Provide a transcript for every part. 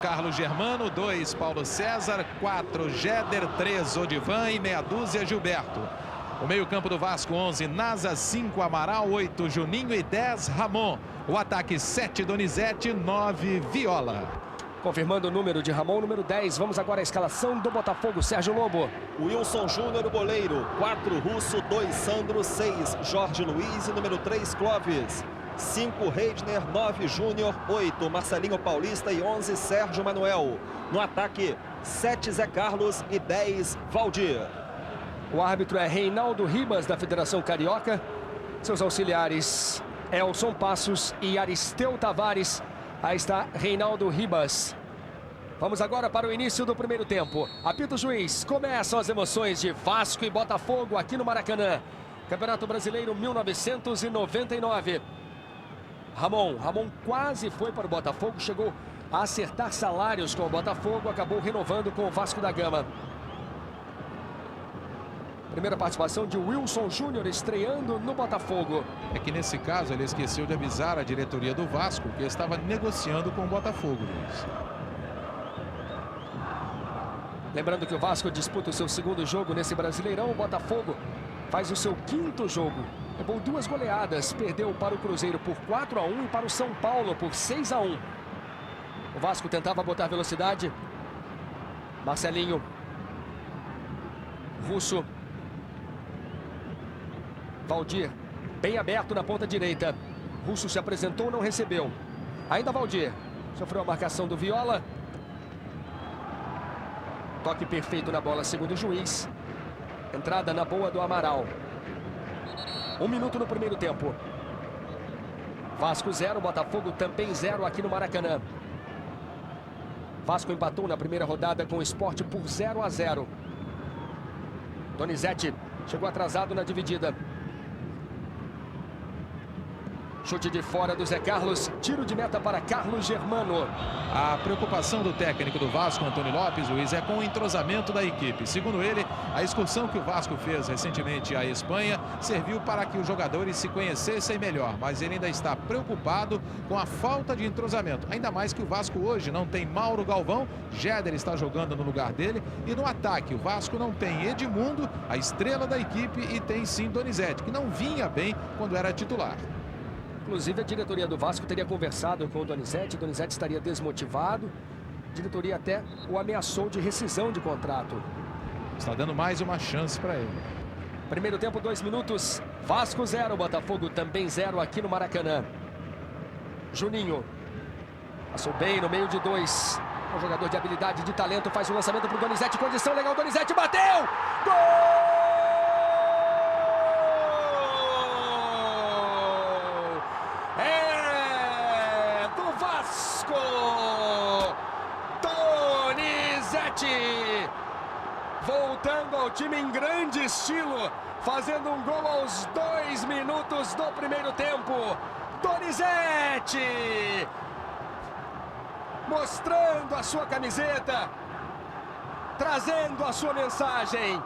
Carlos Germano, 2 Paulo César, 4 Géder, 3 Odivan e meia dúzia Gilberto. O meio-campo do Vasco, 11 Nasa, 5 Amaral, 8 Juninho e 10 Ramon. O ataque, 7 Donizete, 9 Viola. Confirmando o número de Ramon, número 10. Vamos agora à escalação do Botafogo, Sérgio Lobo. Wilson Júnior, o goleiro. 4 Russo, 2 Sandro, 6 Jorge Luiz e número 3 Clóvis. 5 Reidner, 9 Júnior, 8 Marcelinho Paulista e 11 Sérgio Manuel. No ataque, 7 Zé Carlos e 10 Valdir. O árbitro é Reinaldo Ribas, da Federação Carioca. Seus auxiliares, Elson Passos e Aristeu Tavares. Aí está Reinaldo Ribas. Vamos agora para o início do primeiro tempo. Apita o juiz. Começam as emoções de Vasco e Botafogo aqui no Maracanã. Campeonato Brasileiro 1999. Ramon quase foi para o Botafogo. Chegou a acertar salários com o Botafogo. Acabou renovando com o Vasco da Gama. Primeira participação de Wilson Júnior estreando no Botafogo. É que nesse caso ele esqueceu de avisar a diretoria do Vasco que estava negociando com o Botafogo, Luiz. Lembrando que o Vasco disputa o seu segundo jogo nesse Brasileirão. O Botafogo faz o seu quinto jogo. Levou 2 goleadas. Perdeu para o Cruzeiro por 4-1 e para o São Paulo por 6-1. O Vasco tentava botar velocidade. Marcelinho. Russo. Valdir, bem aberto na ponta direita. Russo se apresentou, não recebeu. Ainda Valdir. Sofreu a marcação do Viola. Toque perfeito na bola, segundo o juiz. Entrada na boa do Amaral. 1 minuto no primeiro tempo. Vasco 0, Botafogo também 0 aqui no Maracanã. Vasco empatou na primeira rodada com o Sport por 0-0. Donizete chegou atrasado na dividida. Chute de fora do Zé Carlos, tiro de meta para Carlos Germano. A preocupação do técnico do Vasco, Antônio Lopes, Luiz, é com o entrosamento da equipe. Segundo ele, a excursão que o Vasco fez recentemente à Espanha serviu para que os jogadores se conhecessem melhor, mas ele ainda está preocupado com a falta de entrosamento. Ainda mais que o Vasco hoje não tem Mauro Galvão, Géder está jogando no lugar dele, e no ataque o Vasco não tem Edmundo, a estrela da equipe, e tem sim Donizete, que não vinha bem quando era titular. Inclusive, a diretoria do Vasco teria conversado com o Donizete. Donizete estaria desmotivado. A diretoria até o ameaçou de rescisão de contrato. Está dando mais uma chance para ele. Primeiro tempo, 2 minutos. Vasco 0, Botafogo também 0 aqui no Maracanã. Juninho. Passou bem no meio de 2. Um jogador de habilidade, de talento, faz o lançamento para o Donizete. Condição legal, Donizete bateu! Gol! Voltando ao time em grande estilo, fazendo um gol aos 2 minutos do primeiro tempo. Donizete! Mostrando a sua camiseta, trazendo a sua mensagem.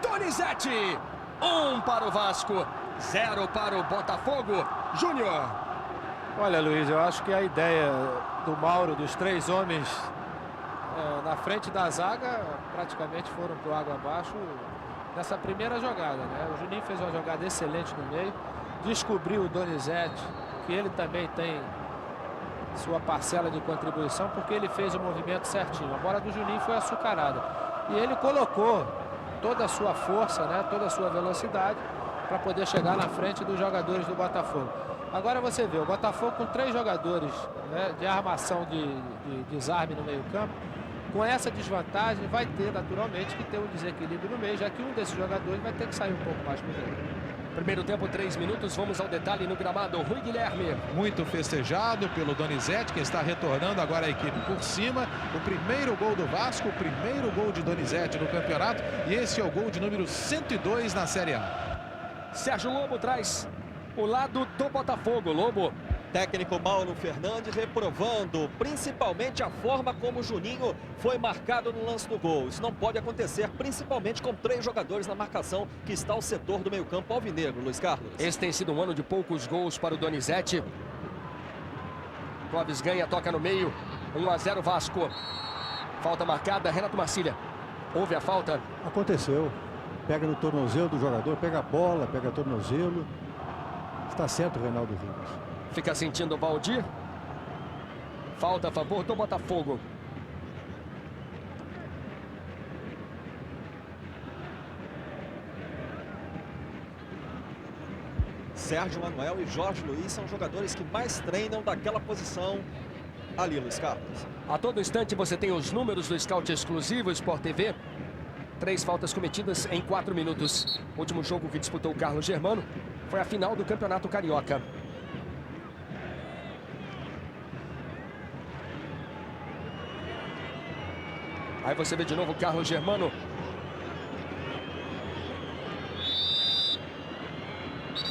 Donizete! 1 para o Vasco, 0 para o Botafogo. Júnior. Olha, Luiz, eu acho que a ideia do Mauro, dos 3 homens na frente da zaga, praticamente foram para o água abaixo nessa primeira jogada, né? O Juninho fez uma jogada excelente no meio, descobriu o Donizete, que ele também tem sua parcela de contribuição, porque ele fez o movimento certinho. A bola do Juninho foi açucarada e ele colocou toda a sua força, né, toda a sua velocidade para poder chegar na frente dos jogadores do Botafogo. Agora você vê o Botafogo com 3 jogadores, né, de armação de desarme no meio campo. Com essa desvantagem, vai ter naturalmente que ter um desequilíbrio no meio, já que um desses jogadores vai ter que sair um pouco mais por dentro. Primeiro tempo, 3 minutos, vamos ao detalhe no gramado. Rui Guilherme. Muito festejado pelo Donizete, que está retornando agora a equipe por cima. O primeiro gol do Vasco, o primeiro gol de Donizete no campeonato, e esse é o gol de número 102 na Série A. Sérgio Lobo traz o lado do Botafogo. Lobo. Técnico Mauro Fernandes reprovando principalmente a forma como o Juninho foi marcado no lance do gol. Isso não pode acontecer, principalmente com 3 jogadores na marcação que está o setor do meio-campo alvinegro, Luiz Carlos. Esse tem sido um ano de poucos gols para o Donizete. Clóvis ganha, toca no meio. 1 a 0 Vasco. Falta marcada, Renato Marcília. Houve a falta. Aconteceu. Pega no tornozelo do jogador, pega a bola, pega o tornozelo. Está certo o Reinaldo Ribas. Fica sentindo o Valdir. Falta a favor do Botafogo. Sérgio Manuel e Jorge Luiz são jogadores que mais treinam daquela posição ali, Luiz Carlos. A todo instante você tem os números do Scout exclusivo Sport TV. 3 faltas cometidas em 4 minutos. O último jogo que disputou o Carlos Germano foi a final do Campeonato Carioca. Aí você vê de novo o Carlos Germano.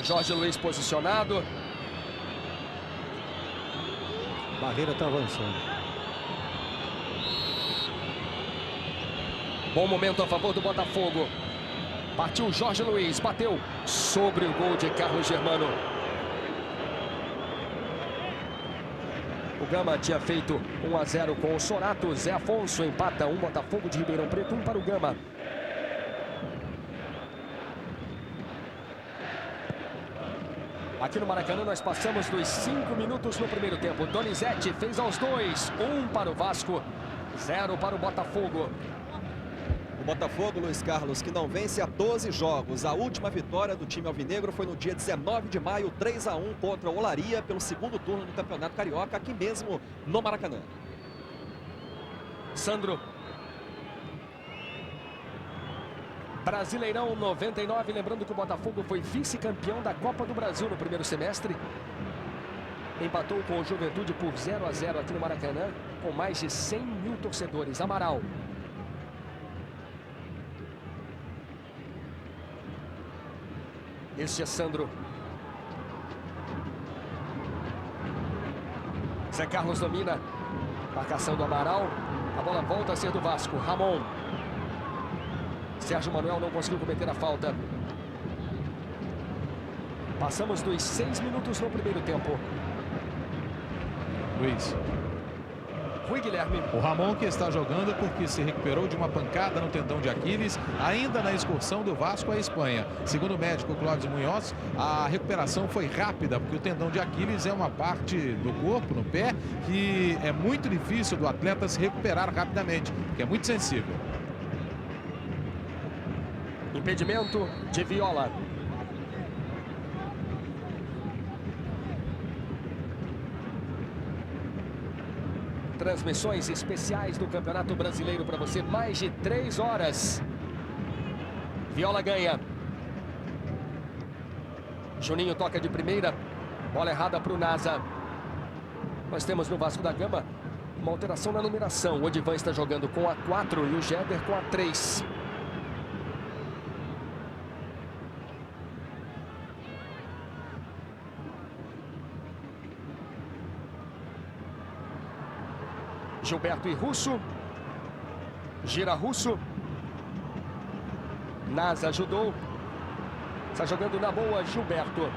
Jorge Luiz posicionado. Barreira está avançando. Bom momento a favor do Botafogo. Partiu Jorge Luiz, bateu sobre o gol de Carlos Germano. O Gama tinha feito 1 a 0 com o Sorato. Zé Afonso empata 1, Botafogo de Ribeirão Preto, 1 para o Gama. Aqui no Maracanã nós passamos dos 5 minutos no primeiro tempo. Donizete fez aos 2, 1 para o Vasco, 0 para o Botafogo. O Botafogo, Luiz Carlos, que não vence há 12 jogos. A última vitória do time alvinegro foi no dia 19 de maio, 3 a 1 contra o Olaria, pelo segundo turno do Campeonato Carioca, aqui mesmo no Maracanã. Sandro. Brasileirão 99, lembrando que o Botafogo foi vice-campeão da Copa do Brasil no primeiro semestre. Empatou com o Juventude por 0 a 0 aqui no Maracanã, com mais de 100 mil torcedores. Amaral. Este é Sandro. Zé Carlos domina. Marcação do Amaral. A bola volta a ser do Vasco. Ramon. Sérgio Manuel não conseguiu cometer a falta. Passamos dos 6 minutos no primeiro tempo. Luiz. Rui Guilherme. O Ramon que está jogando porque se recuperou de uma pancada no tendão de Aquiles, ainda na excursão do Vasco à Espanha. Segundo o médico Cláudio Munhoz, a recuperação foi rápida, porque o tendão de Aquiles é uma parte do corpo, no pé, que é muito difícil do atleta se recuperar rapidamente, porque é muito sensível. Impedimento de Viola. Transmissões especiais do Campeonato Brasileiro para você, mais de 3 horas. Viola ganha. Juninho toca de primeira. Bola errada para o Nasa. Nós temos no Vasco da Gama uma alteração na numeração. O Odivan está jogando com a 4 e o Jeder com a 3. Gilberto e Russo. Gira Russo. Nasa ajudou. Está jogando na boa Gilberto.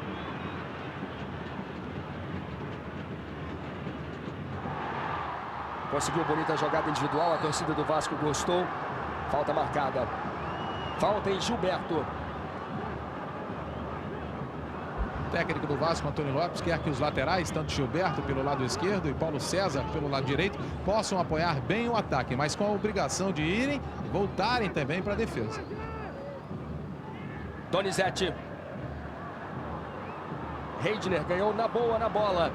Conseguiu bonita jogada individual. A torcida do Vasco gostou. Falta marcada. Falta em Gilberto. O técnico do Vasco, Antônio Lopes, quer que os laterais, tanto Gilberto pelo lado esquerdo e Paulo César pelo lado direito, possam apoiar bem o ataque, mas com a obrigação de irem e voltarem também para a defesa. Donizete. Reidner ganhou na boa na bola.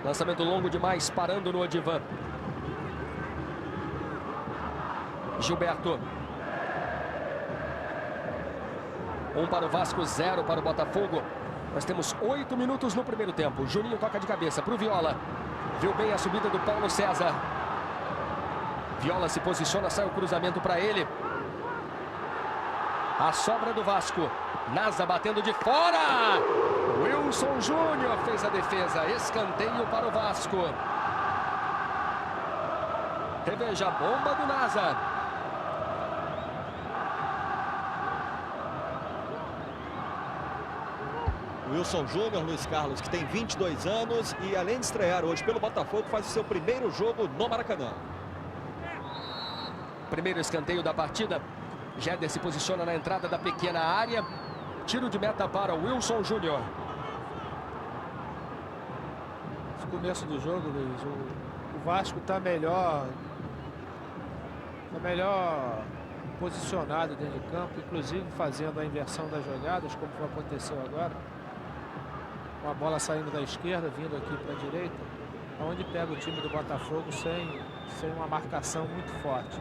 Lançamento longo demais, parando no Odivan. Gilberto. 1 para o Vasco, 0 para o Botafogo. Nós temos 8 minutos no primeiro tempo. Juninho toca de cabeça para o Viola. Viu bem a subida do Paulo César. Viola se posiciona, sai o cruzamento para ele. A sobra do Vasco. Nasa batendo de fora. Wilson Júnior fez a defesa. Escanteio para o Vasco. Reveja a bomba do Nasa. Wilson Júnior, Luiz Carlos, que tem 22 anos e além de estrear hoje pelo Botafogo, faz o seu primeiro jogo no Maracanã. Primeiro escanteio da partida. Jéder se posiciona na entrada da pequena área. Tiro de meta para o Wilson Júnior. No começo do jogo, Luiz, o Vasco está melhor posicionado dentro de campo, inclusive fazendo a inversão das jogadas, como aconteceu agora. Uma bola saindo da esquerda, vindo aqui para a direita, onde pega o time do Botafogo sem uma marcação muito forte.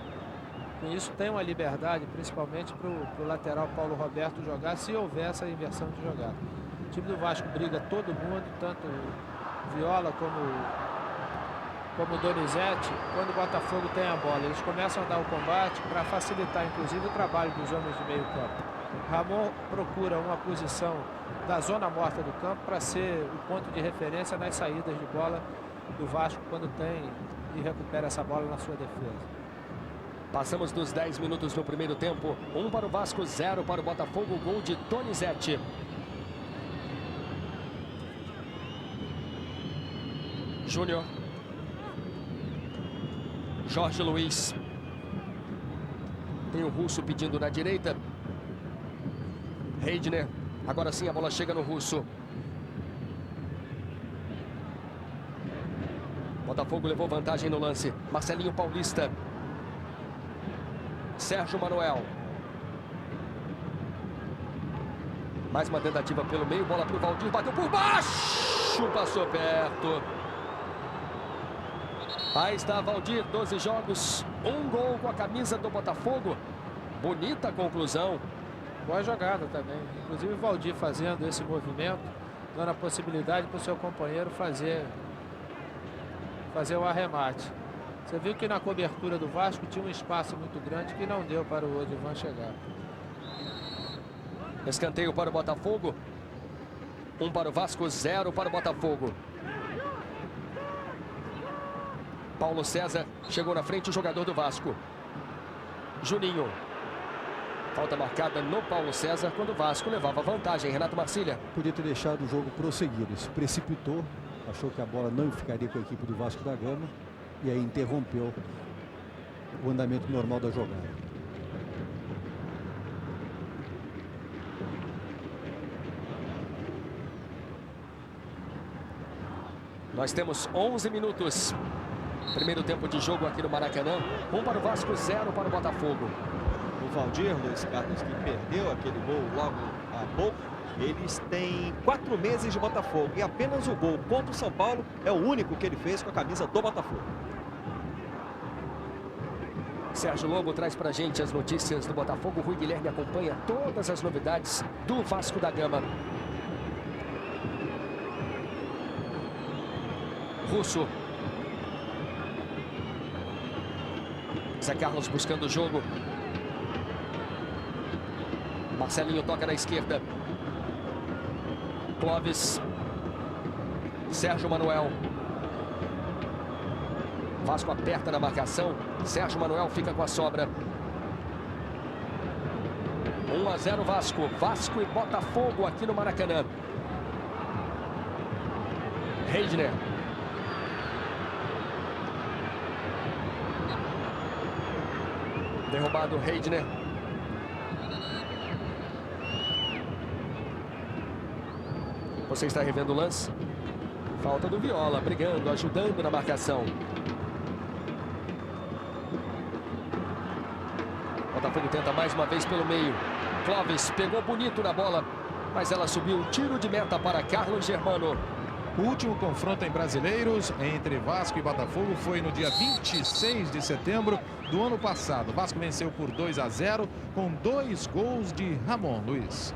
Com isso tem uma liberdade, principalmente para o lateral Paulo Roberto jogar, se houver essa inversão de jogada. O time do Vasco briga todo mundo, tanto Viola como Donizete. Quando o Botafogo tem a bola, eles começam a dar o combate para facilitar, inclusive, o trabalho dos homens de meio campo. Ramon procura uma posição da zona morta do campo para ser o ponto de referência nas saídas de bola do Vasco quando tem e recupera essa bola na sua defesa. Passamos dos 10 minutos no primeiro tempo. 1 para o Vasco, 0 para o Botafogo. Gol de Donizete. Júnior. Jorge Luiz. Tem o Russo pedindo na direita. Heidner. Agora sim a bola chega no Russo. Botafogo levou vantagem no lance. Marcelinho Paulista. Sérgio Manuel. Mais uma tentativa pelo meio. Bola para o Valdir. Bateu por baixo. Passou perto. Aí está Valdir. 12 jogos. 1 gol com a camisa do Botafogo. Bonita conclusão. Boa jogada também. Inclusive o Valdir fazendo esse movimento, dando a possibilidade para o seu companheiro fazer o arremate. Você viu que na cobertura do Vasco tinha um espaço muito grande que não deu para o Odivan chegar. Escanteio para o Botafogo. 1 para o Vasco, 0 para o Botafogo. Paulo César chegou na frente, o jogador do Vasco. Juninho. Falta marcada no Paulo César quando o Vasco levava vantagem. Renato Marcília. Podia ter deixado o jogo prosseguir. Ele se precipitou, achou que a bola não ficaria com a equipe do Vasco da Gama. E aí interrompeu o andamento normal da jogada. Nós temos 11 minutos. Primeiro tempo de jogo aqui no Maracanã. 1 para o Vasco, 0 para o Botafogo. O Valdir, Luiz Carlos, que perdeu aquele gol logo há pouco, eles têm 4 meses de Botafogo. E apenas o gol contra o São Paulo é o único que ele fez com a camisa do Botafogo. Sérgio Lobo traz pra gente as notícias do Botafogo. Rui Guilherme acompanha todas as novidades do Vasco da Gama. Russo. Zé Carlos buscando o jogo. Marcelinho toca na esquerda. Clóvis. Sérgio Manuel. Vasco aperta na marcação. Sérgio Manuel fica com a sobra. 1-0 Vasco. Vasco e Botafogo aqui no Maracanã. Heidner. Derrubado Heidner. Você está revendo o lance. Falta do Viola, brigando, ajudando na marcação. Botafogo tenta mais uma vez pelo meio. Clóvis pegou bonito na bola, mas ela subiu. Tiro de meta para Carlos Germano. O último confronto em Brasileiros entre Vasco e Botafogo foi no dia 26 de setembro do ano passado. O Vasco venceu por 2-0 com 2 gols de Ramon. Luiz.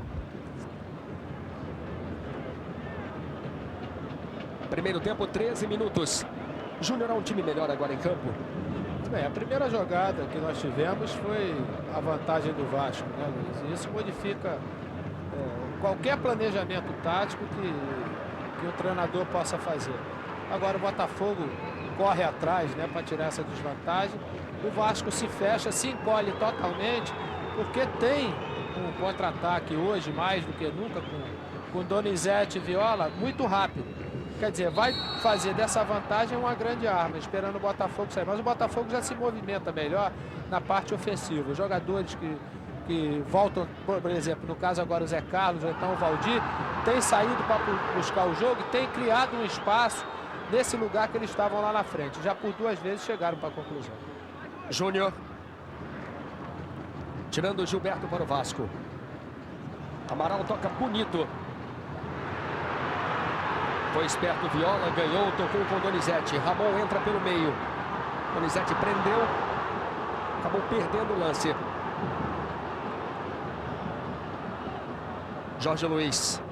Primeiro tempo, 13 minutos. Júnior é um time melhor agora em campo. Bem, a primeira jogada que nós tivemos foi a vantagem do Vasco, né, Luiz? E isso modifica qualquer planejamento tático que o treinador possa fazer. Agora o Botafogo corre atrás, né, para tirar essa desvantagem. O Vasco se fecha, se encolhe totalmente, porque tem um contra-ataque hoje, mais do que nunca, com Donizete e Viola muito rápido. Quer dizer, vai fazer dessa vantagem uma grande arma, esperando o Botafogo sair. Mas o Botafogo já se movimenta melhor na parte ofensiva. Os jogadores que voltam, por exemplo, no caso agora o Zé Carlos ou então o Valdir, tem saído para buscar o jogo e tem criado um espaço nesse lugar que eles estavam lá na frente. Já por 2 vezes chegaram para a conclusão. Júnior. Tirando o Gilberto para o Vasco. Amaral toca bonito. Foi esperto Viola, ganhou, tocou com Donizete. Ramon entra pelo meio. Donizete prendeu. Acabou perdendo o lance. Jorge Luiz.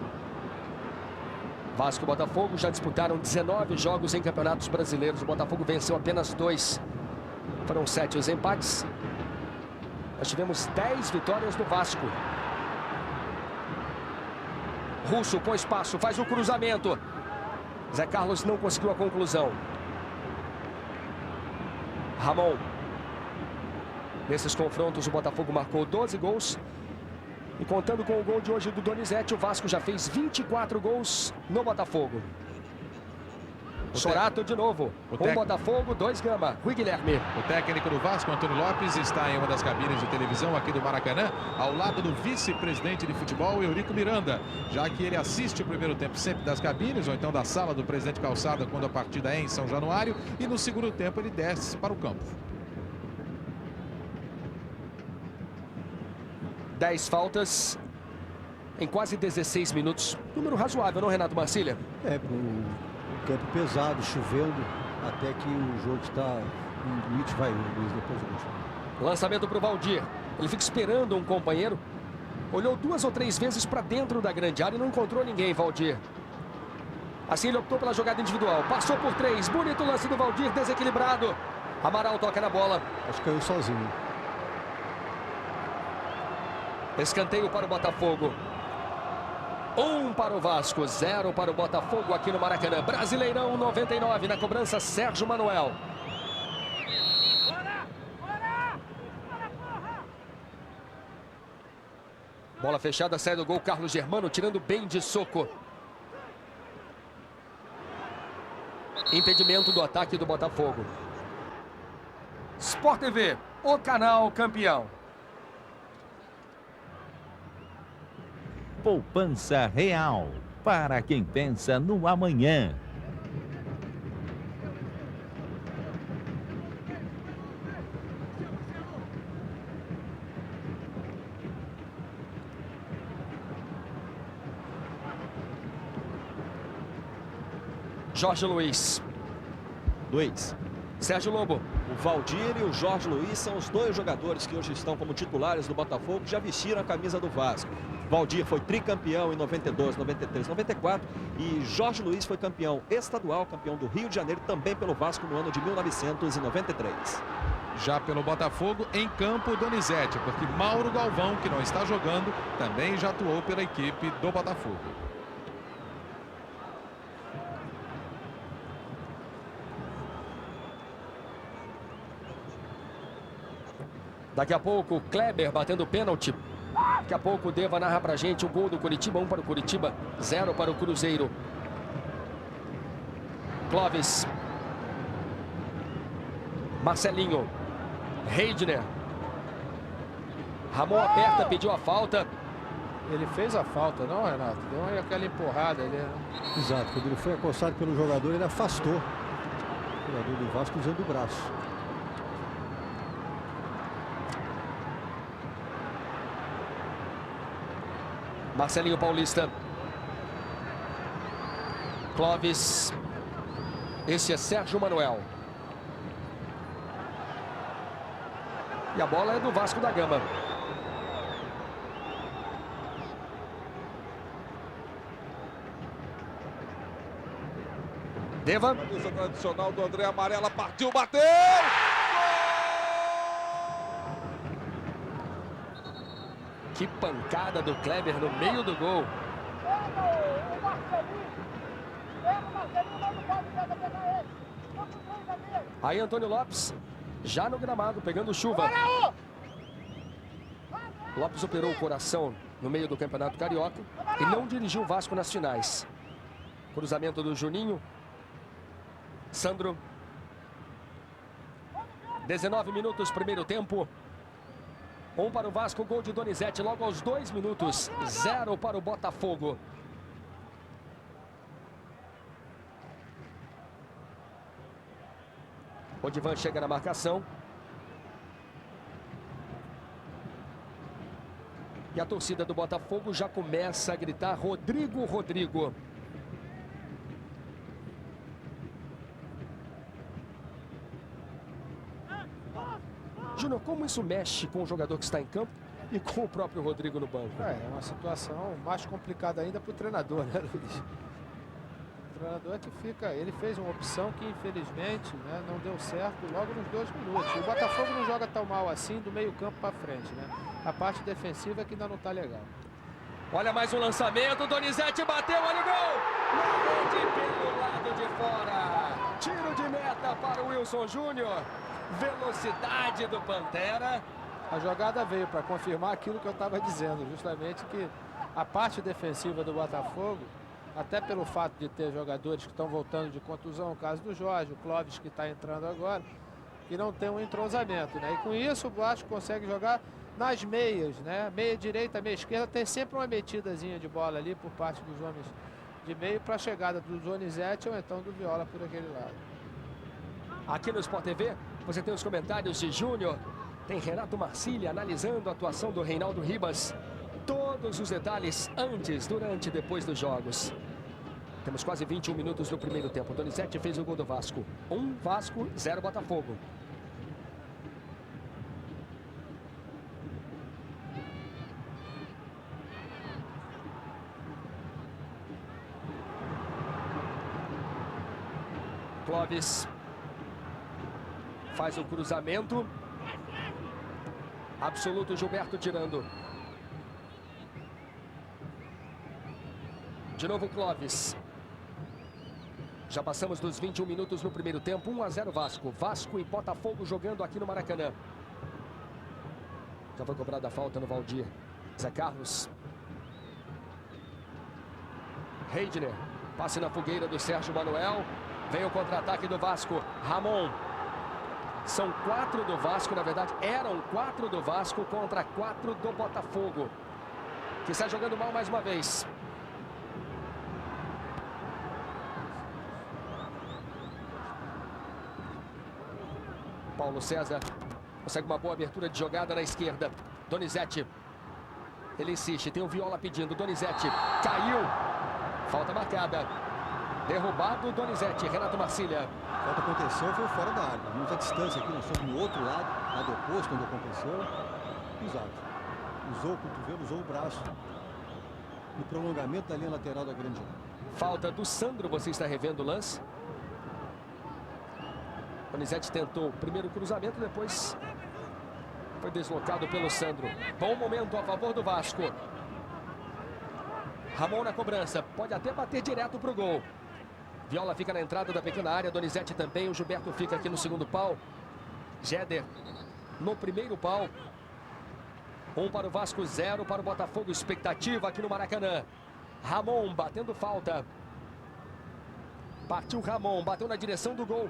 Vasco e Botafogo já disputaram 19 jogos em campeonatos brasileiros. O Botafogo venceu apenas 2. Foram 7 os empates. Nós tivemos 10 vitórias do Vasco. Russo com espaço, faz o cruzamento. Zé Carlos não conseguiu a conclusão. Ramon. Nesses confrontos, o Botafogo marcou 12 gols. E contando com o gol de hoje do Donizete, o Vasco já fez 24 gols no Botafogo. Sorato de novo. Botafogo, 2 Gama. Rui Guilherme. O técnico do Vasco, Antônio Lopes, está em uma das cabines de televisão aqui do Maracanã, ao lado do vice-presidente de futebol, Eurico Miranda, já que ele assiste o primeiro tempo sempre das cabines, ou então da sala do presidente Calçada, quando a partida é em São Januário, e no segundo tempo ele desce para o campo. 10 faltas em quase 16 minutos. Número razoável, não, Renato Marcília? É, para o campo pesado, chovendo, até que o jogo está no limite. Vai, Luiz, depois do último. Lançamento para o Valdir. Ele fica esperando um companheiro. Olhou 2 ou 3 vezes para dentro da grande área e não encontrou ninguém, Valdir. Assim ele optou pela jogada individual. Passou por 3. Bonito lance do Valdir, desequilibrado. Amaral toca na bola. Acho que caiu sozinho. Escanteio para o Botafogo. 1 para o Vasco, 0 para o Botafogo aqui no Maracanã. Brasileirão 99, na cobrança Sérgio Manuel. Bola fechada, sai do gol Carlos Germano, tirando bem de soco. Impedimento do ataque do Botafogo. Sport TV, o canal campeão. Poupança Real, para quem pensa no amanhã. Jorge Luiz. 2. Sérgio Lobo. O Valdir e o Jorge Luiz são os 2 jogadores que hoje estão como titulares do Botafogo, que já vestiram a camisa do Vasco. Valdir foi tricampeão em 92, 93, 94 e Jorge Luiz foi campeão estadual, campeão do Rio de Janeiro, também pelo Vasco no ano de 1993. Já pelo Botafogo, em campo, Donizete, porque Mauro Galvão, que não está jogando, também já atuou pela equipe do Botafogo. Daqui a pouco, Kleber batendo pênalti. Daqui a pouco o Deva narra pra gente o gol do Curitiba. 1 para o Curitiba, 0 para o Cruzeiro. Clóvis. Marcelinho. Reidner. Ramon aperta, pediu a falta. Ele fez a falta, não, Renato? Deu aquela empurrada ali, né? Exato, quando ele foi acostado pelo jogador, ele afastou o jogador do Vasco usando o braço. Marcelinho Paulista. Clóvis. Esse é Sérgio Manuel. E a bola é do Vasco da Gama. Deva. Camisa tradicional do André Amarela, partiu, bateu! Que pancada do Kleber no meio do gol. Aí Antônio Lopes, já no gramado, pegando chuva. Lopes operou o coração no meio do Campeonato Carioca e não dirigiu o Vasco nas finais. Cruzamento do Juninho. Sandro. 19 minutos, primeiro tempo. 1 para o Vasco, gol de Donizete logo aos 2 minutos. 0 para o Botafogo. Odivan chega na marcação. E a torcida do Botafogo já começa a gritar Rodrigo, Rodrigo. Júnior, como isso mexe com o jogador que está em campo e com o próprio Rodrigo no banco? É uma situação mais complicada ainda para o treinador, né, Luiz? O treinador é que fica... Ele fez uma opção que, infelizmente, né, não deu certo logo nos 2 minutos. O Botafogo não joga tão mal assim do meio campo para frente, né? A parte defensiva é que ainda não está legal. Olha mais um lançamento, Donizete bateu, olha o gol! Na rede pelo lado de fora. Tiro de meta para o Wilson Júnior. Velocidade do Pantera. A jogada veio para confirmar aquilo que eu estava dizendo, justamente que a parte defensiva do Botafogo, até pelo fato de ter jogadores que estão voltando de contusão, o caso do Jorge, o Clóvis que está entrando agora, que não tem um entrosamento, né? E com isso o Vasco consegue jogar nas meias, né? Meia direita, meia esquerda, tem sempre uma metidazinha de bola ali por parte dos homens de meio para a chegada do Donizete ou então do Viola por aquele lado. Aqui no Sport TV, você tem os comentários de Júnior, tem Renato Marcília analisando a atuação do Reinaldo Ribas. Todos os detalhes antes, durante e depois dos jogos. Temos quase 21 minutos no primeiro tempo. Donizete fez o gol do Vasco. 1 Vasco, 0 Botafogo. Clóvis faz o cruzamento. Absoluto, Gilberto tirando. De novo Clóvis. Já passamos dos 21 minutos no primeiro tempo. 1-0 Vasco. Vasco e Botafogo jogando aqui no Maracanã. Já foi cobrada a falta no Valdir. Zé Carlos. Heidner. Passe na fogueira do Sérgio Manuel. Vem o contra-ataque do Vasco. Ramon. São 4 do Vasco, na verdade eram 4 do Vasco contra 4 do Botafogo, que está jogando mal mais uma vez. Paulo César consegue uma boa abertura de jogada na esquerda. Donizete. Ele insiste, tem o Viola pedindo. Donizete caiu. Falta marcada. Derrubado Donizete. Renato Marcília. A falta aconteceu, foi fora da área. Muita distância aqui, nós estamos no outro lado, lado oposto, quando aconteceu. Exato. Usou o cotovelo, usou o braço. No prolongamento da linha lateral da grande área. Falta do Sandro, você está revendo o lance. Donizete tentou o primeiro cruzamento, depois foi deslocado pelo Sandro. Bom momento a favor do Vasco. Ramon na cobrança, pode até bater direto para o gol. Viola fica na entrada da pequena área, Donizete também, o Gilberto fica aqui no segundo pau. Jéder no primeiro pau. 1 para o Vasco, 0 para o Botafogo, expectativa aqui no Maracanã. Ramon batendo falta. Partiu Ramon, bateu na direção do gol.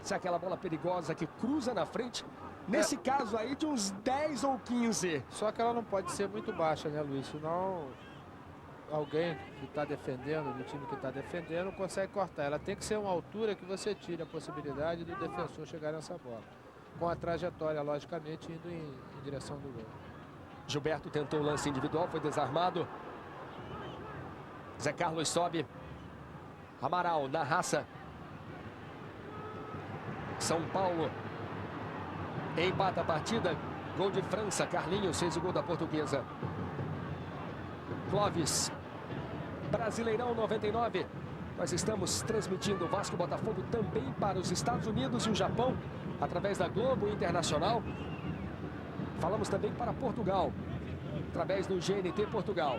Se é aquela bola perigosa que cruza na frente, nesse caso aí de uns 10 ou 15. Só que ela não pode ser muito baixa, né, Luiz? Senão alguém que está defendendo, do time que está defendendo, consegue cortar. Ela tem que ser uma altura que você tire a possibilidade do defensor chegar nessa bola. Com a trajetória, logicamente, indo em direção do gol. Gilberto tentou o lance individual, foi desarmado. Zé Carlos sobe. Amaral na raça. São Paulo empata a partida. Gol de França. Carlinhos fez o gol da Portuguesa. Clóvis. Brasileirão 99. Nós estamos transmitindo o Vasco Botafogo também para os Estados Unidos e o Japão, através da Globo Internacional. Falamos também para Portugal, através do GNT Portugal.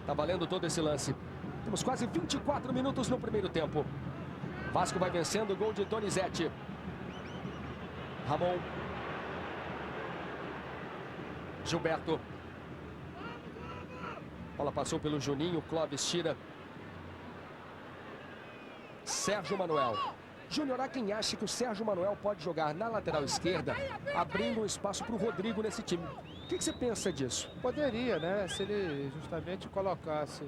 Tá valendo todo esse lance. Temos quase 24 minutos no primeiro tempo. Vasco vai vencendo o gol de Donizete. Ramon. Gilberto. Bola passou pelo Juninho, Clóvis tira. Sérgio Manuel. Júnior, há quem acha que o Sérgio Manuel pode jogar na lateral esquerda, abrindo um espaço para o Rodrigo nesse time. O que você pensa disso? Poderia, né? Se ele justamente colocasse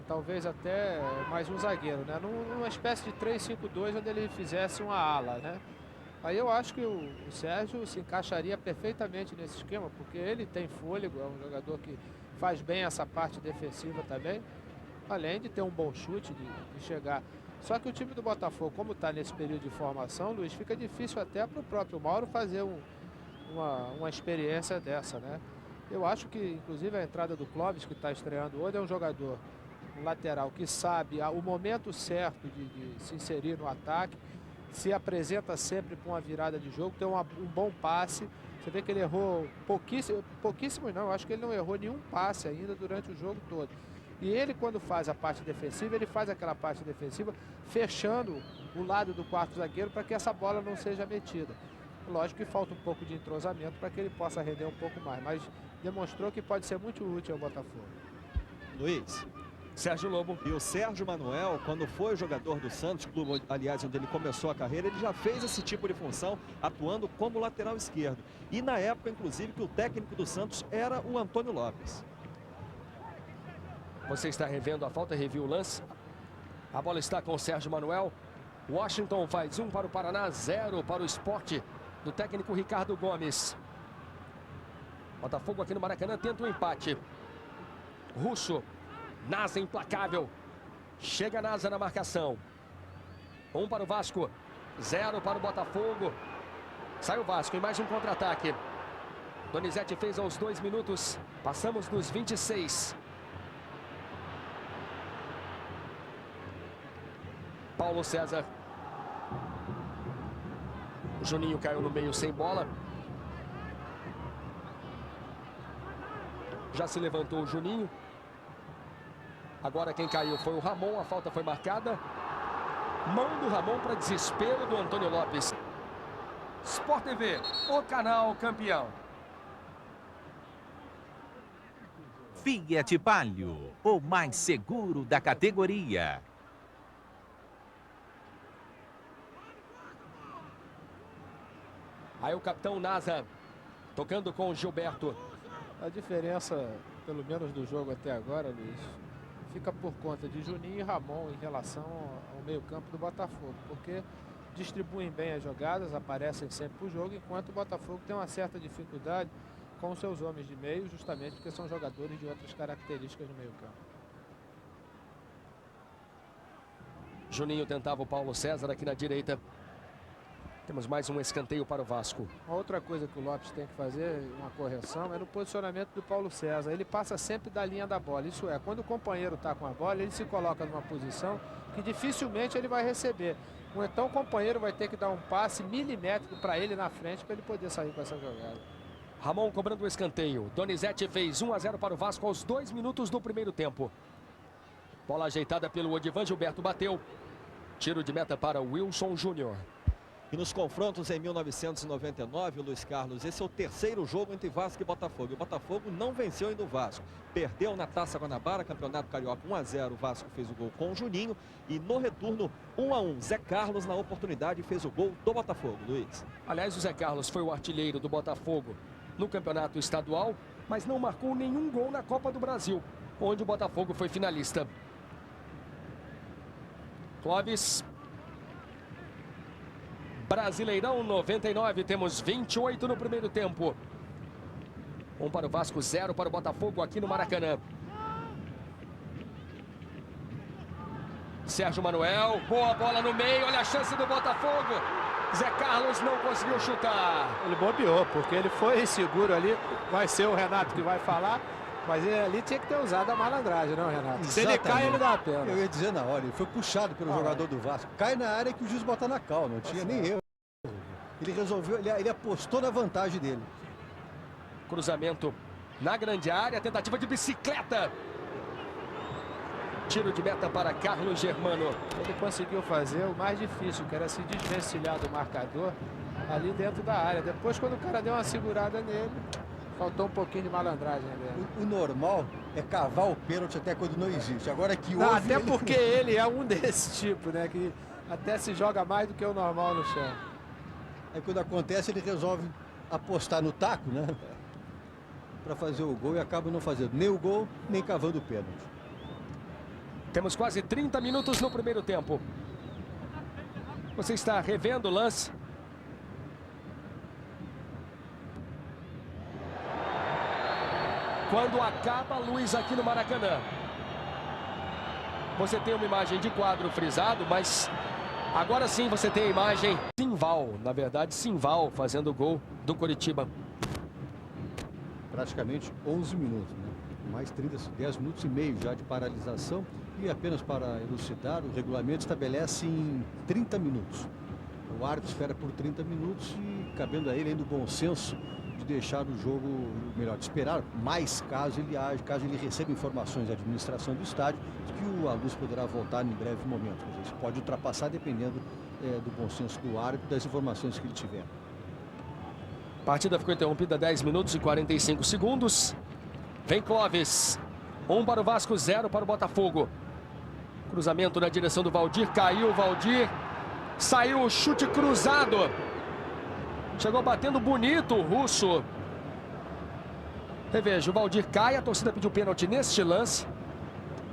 talvez até mais um zagueiro, né? Numa espécie de 3-5-2, onde ele fizesse uma ala, né? Aí eu acho que o Sérgio se encaixaria perfeitamente nesse esquema, porque ele tem fôlego, é um jogador que faz bem essa parte defensiva também, além de ter um bom chute, de chegar. Só que o time do Botafogo, como está nesse período de formação, Luiz, fica difícil até para o próprio Mauro fazer uma experiência dessa, né? Eu acho que, inclusive, a entrada do Clóvis, que está estreando hoje, é um jogador, um lateral, que sabe o momento certo de se inserir no ataque, se apresenta sempre com uma virada de jogo, tem um bom passe. Você vê que ele errou pouquíssimos não, eu acho que ele não errou nenhum passe ainda durante o jogo todo. E ele, quando faz a parte defensiva, ele faz aquela parte defensiva fechando o lado do quarto zagueiro para que essa bola não seja metida. Lógico que falta um pouco de entrosamento para que ele possa render um pouco mais, mas demonstrou que pode ser muito útil ao Botafogo. Luiz. Sérgio Lobo. E o Sérgio Manuel, quando foi jogador do Santos, clube, aliás, onde ele começou a carreira, ele já fez esse tipo de função, atuando como lateral esquerdo. E na época, inclusive, que o técnico do Santos era o Antônio Lopes. Você está revendo a falta, reviu o lance. A bola está com o Sérgio Manuel. Washington faz 1 para o Paraná, 0 para o Sport, do técnico Ricardo Gomes. Botafogo aqui no Maracanã tenta um empate. Russo. Nasa implacável. Chega Nasa na marcação. 1 para o Vasco. 0 para o Botafogo. Sai o Vasco em mais um contra-ataque. Donizete fez aos 2 minutos. Passamos dos 26. Paulo César. Juninho caiu no meio sem bola. Já se levantou o Juninho. Agora quem caiu foi o Ramon. A falta foi marcada. Mão do Ramon para desespero do Antônio Lopes. Sport TV, o canal campeão. Fiat Palio, o mais seguro da categoria. Aí o capitão Nasa, tocando com o Gilberto. A diferença, pelo menos do jogo até agora, Luiz, fica por conta de Juninho e Ramon em relação ao meio-campo do Botafogo, porque distribuem bem as jogadas, aparecem sempre para o jogo, enquanto o Botafogo tem uma certa dificuldade com os seus homens de meio, justamente porque são jogadores de outras características no meio-campo. Juninho tentava o Paulo César aqui na direita. Temos mais um escanteio para o Vasco. Uma outra coisa que o Lopes tem que fazer, uma correção, é no posicionamento do Paulo César. Ele passa sempre da linha da bola. Isso é, quando o companheiro está com a bola, ele se coloca numa posição que dificilmente ele vai receber. Então o companheiro vai ter que dar um passe milimétrico para ele na frente para ele poder sair com essa jogada. Ramon cobrando o escanteio. Donizete fez 1-0 para o Vasco aos 2 minutos do primeiro tempo. Bola ajeitada pelo Odivan, Gilberto bateu. Tiro de meta para Wilson Júnior. E nos confrontos em 1999, Luiz Carlos, esse é o terceiro jogo entre Vasco e Botafogo. O Botafogo não venceu ainda o Vasco. Perdeu na Taça Guanabara, Campeonato Carioca 1-0. O Vasco fez o gol com o Juninho. E no retorno, 1-1. Zé Carlos, na oportunidade, fez o gol do Botafogo, Luiz. Aliás, o Zé Carlos foi o artilheiro do Botafogo no Campeonato Estadual, mas não marcou nenhum gol na Copa do Brasil, onde o Botafogo foi finalista. Clóvis. Brasileirão 99, temos 28 no primeiro tempo. 1 para o Vasco, 0 para o Botafogo aqui no Maracanã. Sérgio Manuel, boa bola no meio, olha a chance do Botafogo. Zé Carlos não conseguiu chutar. Ele bobeou, porque ele foi inseguro ali. Vai ser o Renato que vai falar, mas ele ali tinha que ter usado a malandragem, não, Renato? Exatamente. Se ele cai, ele dá a pena. Eu ia dizer na hora, ele foi puxado pelo jogador do Vasco. Cai na área que o juiz bota na cal, não tinha nem erro. Ele resolveu, ele apostou na vantagem dele. Cruzamento na grande área, tentativa de bicicleta. Tiro de meta para Carlos Germano. Ele conseguiu fazer o mais difícil, que era se desvencilhar do marcador ali dentro da área. Depois, quando o cara deu uma segurada nele, Faltou um pouquinho de malandragem ali. O normal é cavar o pênalti até quando não existe. Agora que Não, houve... até porque ele é um desse tipo, né? Que até se joga mais do que o normal no chão. Aí quando acontece, ele resolve apostar no taco, né? Para fazer o gol e acaba não fazendo nem o gol, nem cavando o pênalti. Temos quase 30 minutos no primeiro tempo. Você está revendo o lance. Quando acaba a luz aqui no Maracanã, você tem uma imagem de quadro frisado, mas agora sim você tem a imagem Simval, na verdade Simval fazendo o gol do Coritiba. Praticamente 11 minutos, né? Mais 10 minutos e meio já de paralisação. E apenas para elucidar, o regulamento estabelece em 30 minutos. O árbitro espera por 30 minutos e cabendo a ele ainda o bom senso de deixar o jogo, melhor, de esperar mais caso ele age, caso ele receba informações da administração do estádio, de que a luz poderá voltar em breve momento. Isso pode ultrapassar dependendo do bom senso do árbitro, das informações que ele tiver. A partida ficou interrompida 10 minutos e 45 segundos. Vem Clóvis. 1 para o Vasco, 0 para o Botafogo. Cruzamento na direção do Valdir. Caiu o Valdir. Saiu o chute cruzado. Chegou batendo bonito o Russo. Reveja, o Valdir cai. A torcida pediu pênalti neste lance.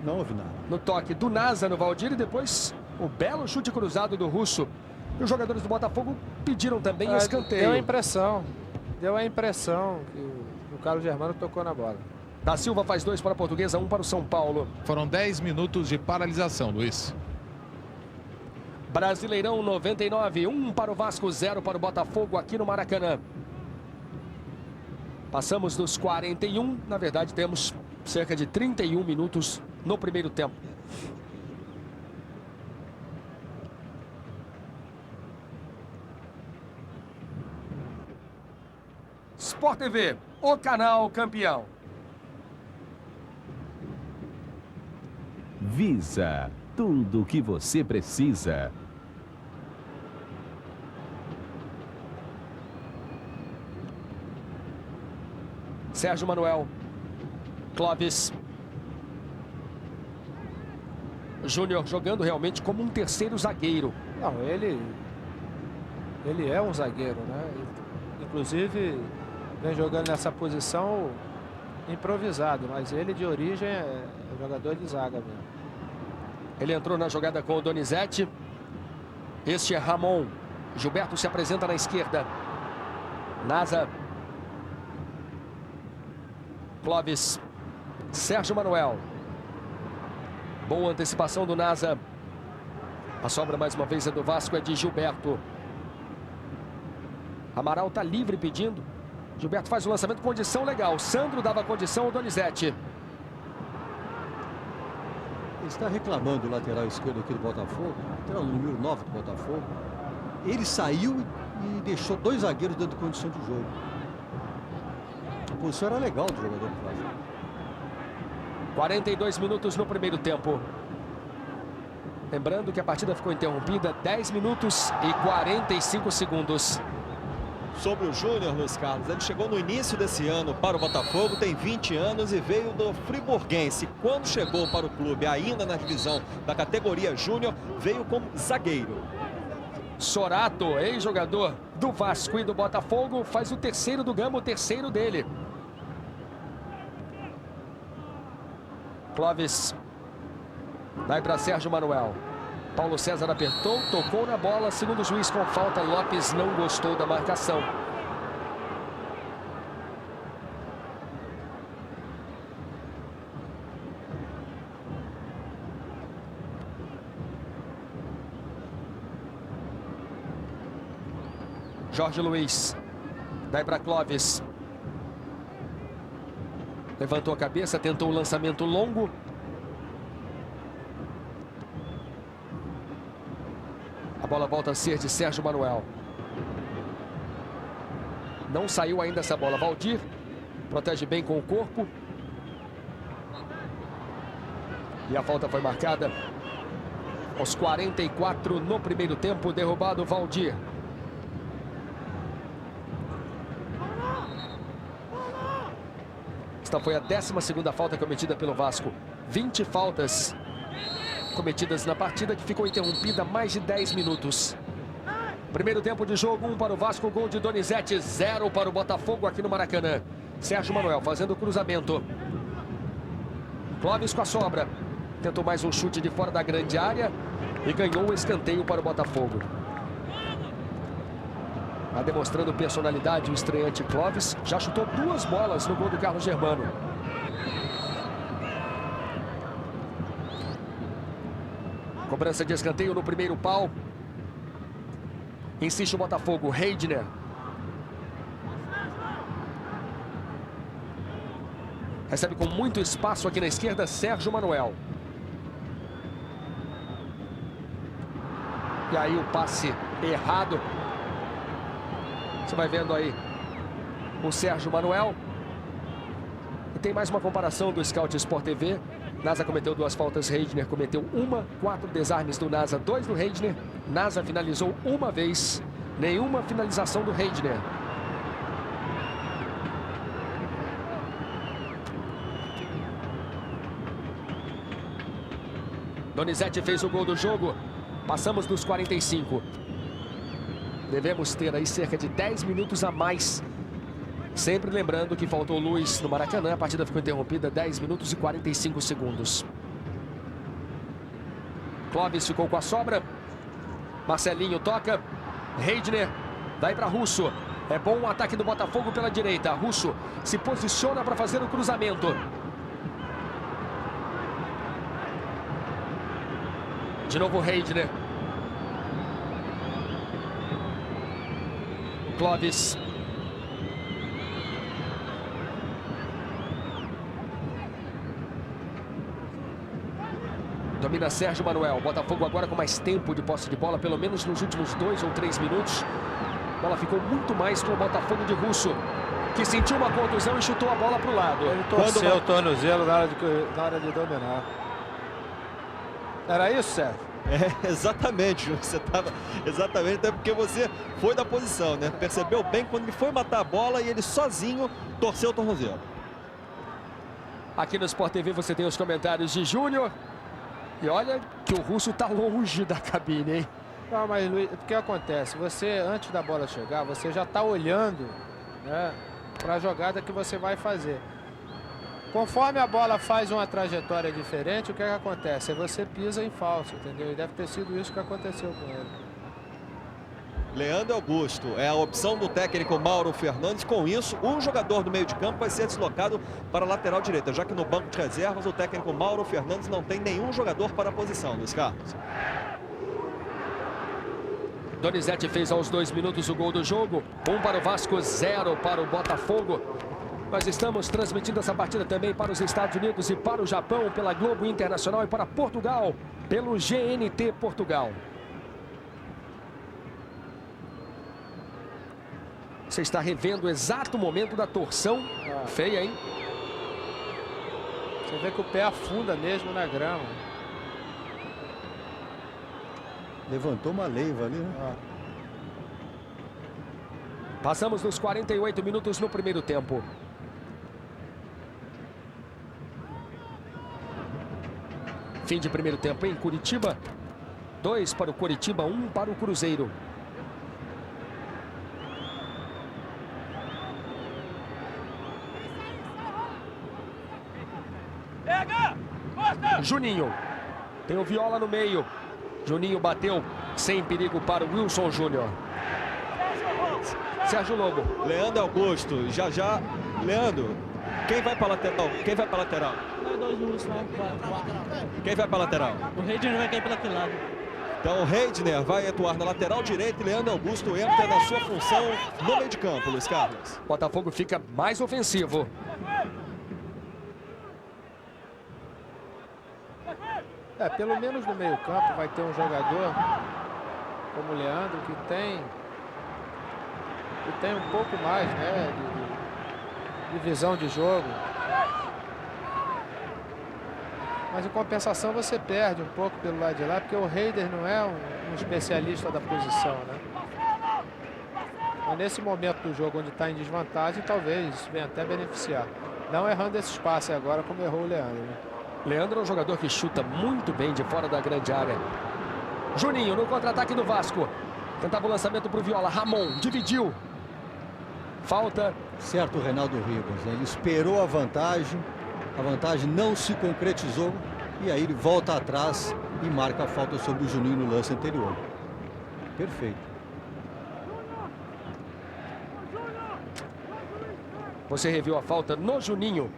Não houve nada. No toque do Nasa no Valdir e depois o belo chute cruzado do Russo. E os jogadores do Botafogo pediram também o escanteio. Deu a impressão que o Carlos Germano tocou na bola. Da Silva faz 2 para a Portuguesa, 1 para o São Paulo. Foram 10 minutos de paralisação, Luiz. Brasileirão 99, 1 para o Vasco, 0 para o Botafogo aqui no Maracanã. Passamos dos 41, na verdade temos cerca de 31 minutos no primeiro tempo. Sport TV, o canal campeão. Visa, tudo o que você precisa. Sérgio Manuel. Clóvis. Júnior jogando realmente como um terceiro zagueiro. Não, ele é um zagueiro, né? Inclusive, vem jogando nessa posição improvisado, mas ele de origem é jogador de zaga mesmo. Ele entrou na jogada com o Donizete. Este é Ramon. Gilberto se apresenta na esquerda. Nasa. Clóvis. Sérgio Manuel. Boa antecipação do Nasa. A sobra mais uma vez é do Vasco, é de Gilberto. Amaral está livre pedindo. Gilberto faz o lançamento, condição legal. Sandro dava condição ao Donizete. Ele está reclamando o lateral esquerdo aqui do Botafogo, lateral número 9 do Botafogo. Ele saiu e deixou 2 zagueiros dando condição de jogo. A posição era legal do jogador do Vasco. 42 minutos no primeiro tempo. Lembrando que a partida ficou interrompida 10 minutos e 45 segundos. Sobre o Júnior, Luiz Carlos, ele chegou no início desse ano para o Botafogo, tem 20 anos e veio do Friburguense. Quando chegou para o clube, ainda na divisão da categoria Júnior, veio como zagueiro. Sorato, ex-jogador do Vasco e do Botafogo, faz o terceiro do Gama, o terceiro dele. Clóvis. Vai para Sérgio Manuel. Paulo César apertou, tocou na bola. Segundo o juiz, com falta, Lopes não gostou da marcação. Jorge Luiz. Vai para Clóvis. Levantou a cabeça, tentou o lançamento longo. A bola volta a ser de Sérgio Manuel. Não saiu ainda essa bola. Valdir protege bem com o corpo. E a falta foi marcada aos 44 no primeiro tempo. Derrubado Valdir. Esta foi a 12ª falta cometida pelo Vasco. 20 faltas cometidas na partida, que ficou interrompida há mais de 10 minutos. Primeiro tempo de jogo, 1 para o Vasco, gol de Donizete, 0 para o Botafogo aqui no Maracanã. Sérgio Manuel fazendo o cruzamento. Clóvis com a sobra. Tentou mais um chute de fora da grande área e ganhou um escanteio para o Botafogo. Está demonstrando personalidade o estreante Clóvis. Já chutou 2 bolas no gol do Carlos Germano. Cobrança de escanteio no primeiro pau. Insiste o Botafogo, Reidner. Recebe com muito espaço aqui na esquerda, Sérgio Manuel. E aí o passe errado. Você vai vendo aí o Sérgio Manuel. E tem mais uma comparação do Scout Sport TV. Nasa cometeu 2 faltas, Reidner cometeu 1. 4 desarmes do Nasa, 2 do Reidner. Nasa finalizou 1 vez. Nenhuma finalização do Reidner. Donizete fez o gol do jogo. Passamos dos 45. Devemos ter aí cerca de 10 minutos a mais. Sempre lembrando que faltou luz no Maracanã. A partida ficou interrompida 10 minutos e 45 segundos. Clóvis ficou com a sobra. Marcelinho toca. Reidner vai para Russo. É bom o ataque do Botafogo pela direita. Russo se posiciona para fazer o cruzamento. De novo Reidner. Clóvis. Domina Sérgio Manuel. Botafogo agora com mais tempo de posse de bola, pelo menos nos últimos 2 ou 3 minutos. A bola ficou muito mais com o Botafogo de Russo, que sentiu uma contusão e chutou a bola para o lado. Ele torceu o tornozelo na hora de dominar. Era isso, Sérgio? É, exatamente, você estava exatamente, até porque você foi da posição, né? Percebeu bem quando ele foi matar a bola e ele sozinho torceu o tornozelo. Aqui no Sport TV você tem os comentários de Júnior. E olha que o Russo está longe da cabine, hein? Não, mas Luiz, o que acontece? Você, antes da bola chegar, você já está olhando, né, para a jogada que você vai fazer. Conforme a bola faz uma trajetória diferente, o que acontece? Você pisa em falso, entendeu? E deve ter sido isso que aconteceu com ele. Leandro Augusto é a opção do técnico Mauro Fernandes. Com isso, um jogador do meio de campo vai ser deslocado para a lateral direita, já que no banco de reservas o técnico Mauro Fernandes não tem nenhum jogador para a posição, Luiz Carlos. Donizete fez aos 2 minutos o gol do jogo. 1 para o Vasco, 0 para o Botafogo. Nós estamos transmitindo essa partida também para os Estados Unidos e para o Japão, pela Globo Internacional, e para Portugal, pelo GNT Portugal. Você está revendo o exato momento da torção. Feia, hein? Você vê que o pé afunda mesmo na grama. Levantou uma leiva ali, né? Passamos dos 48 minutos no primeiro tempo. Fim de primeiro tempo em Curitiba. 2 para o Curitiba, 1 para o Cruzeiro. Juninho. Tem o Viola no meio. Juninho bateu sem perigo para o Wilson Júnior. Sérgio Lobo. Leandro Augusto, já. Leandro, quem vai para lateral? Quem vai para lateral? Quem vai para lateral? O Reidner vai cair pelo aquele lado. Então o Reidner vai atuar na lateral direita e Leandro Augusto entra na sua função no meio de campo, Luiz Carlos. Botafogo fica mais ofensivo. Pelo menos no meio campo vai ter um jogador como o Leandro que tem um pouco mais, né, de visão de jogo. Mas em compensação você perde um pouco pelo lado de lá, porque o Reidner não é um especialista da posição, né? Mas nesse momento do jogo onde está em desvantagem, talvez venha até beneficiar. Não errando esse espaço agora como errou o Leandro, né? Leandro é um jogador que chuta muito bem de fora da grande área. Juninho no contra-ataque do Vasco. Tentava o lançamento para o Viola. Ramon dividiu. Falta. Certo, o Reinaldo Ribas, né? Ele esperou a vantagem não se concretizou e aí ele volta atrás e marca a falta sobre o Juninho no lance anterior. Perfeito. Você reviu a falta no Juninho.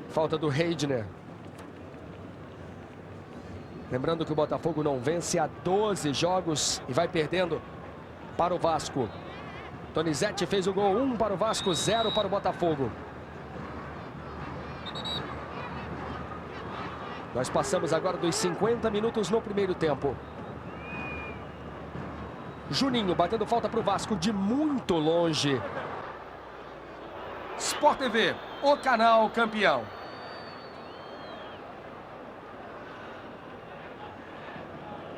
Falta do Heidner. Lembrando que o Botafogo não vence há 12 jogos e vai perdendo para o Vasco. Donizete fez o gol, 1 para o Vasco, 0 para o Botafogo. Nós passamos agora dos 50 minutos no primeiro tempo. Juninho batendo falta para o Vasco de muito longe. Sport TV, o canal campeão.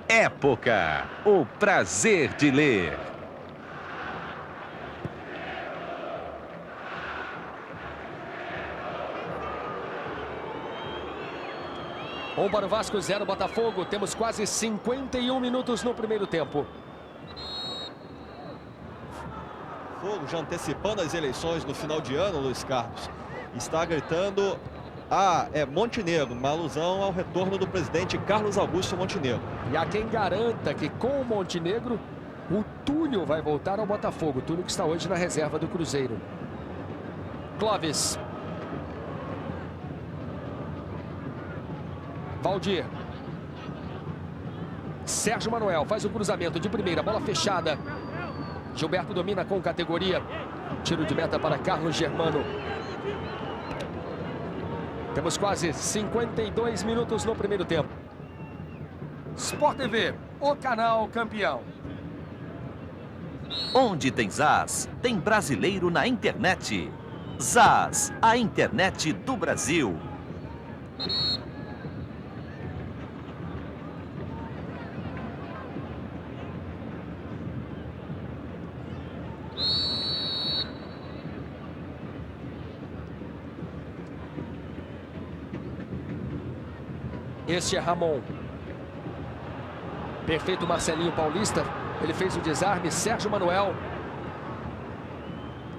Época, o prazer de ler. Um para o Vasco, 0 Botafogo. Temos quase 51 minutos no primeiro tempo. Fogo já antecipando as eleições no final de ano, Luiz Carlos. Está gritando, é Montenegro, uma alusão ao retorno do presidente Carlos Augusto Montenegro. E há quem garanta que com o Montenegro, o Túlio vai voltar ao Botafogo. Túlio que está hoje na reserva do Cruzeiro. Clóvis. Valdir. Sérgio Manuel faz o cruzamento de primeira, bola fechada. Gilberto domina com categoria. Tiro de meta para Carlos Germano. Temos quase 52 minutos no primeiro tempo. Sport TV, o canal campeão. Onde tem Zaz, tem brasileiro na internet. Zaz, a internet do Brasil. Este é Ramon. Perfeito Marcelinho Paulista. Ele fez o desarme. Sérgio Manuel.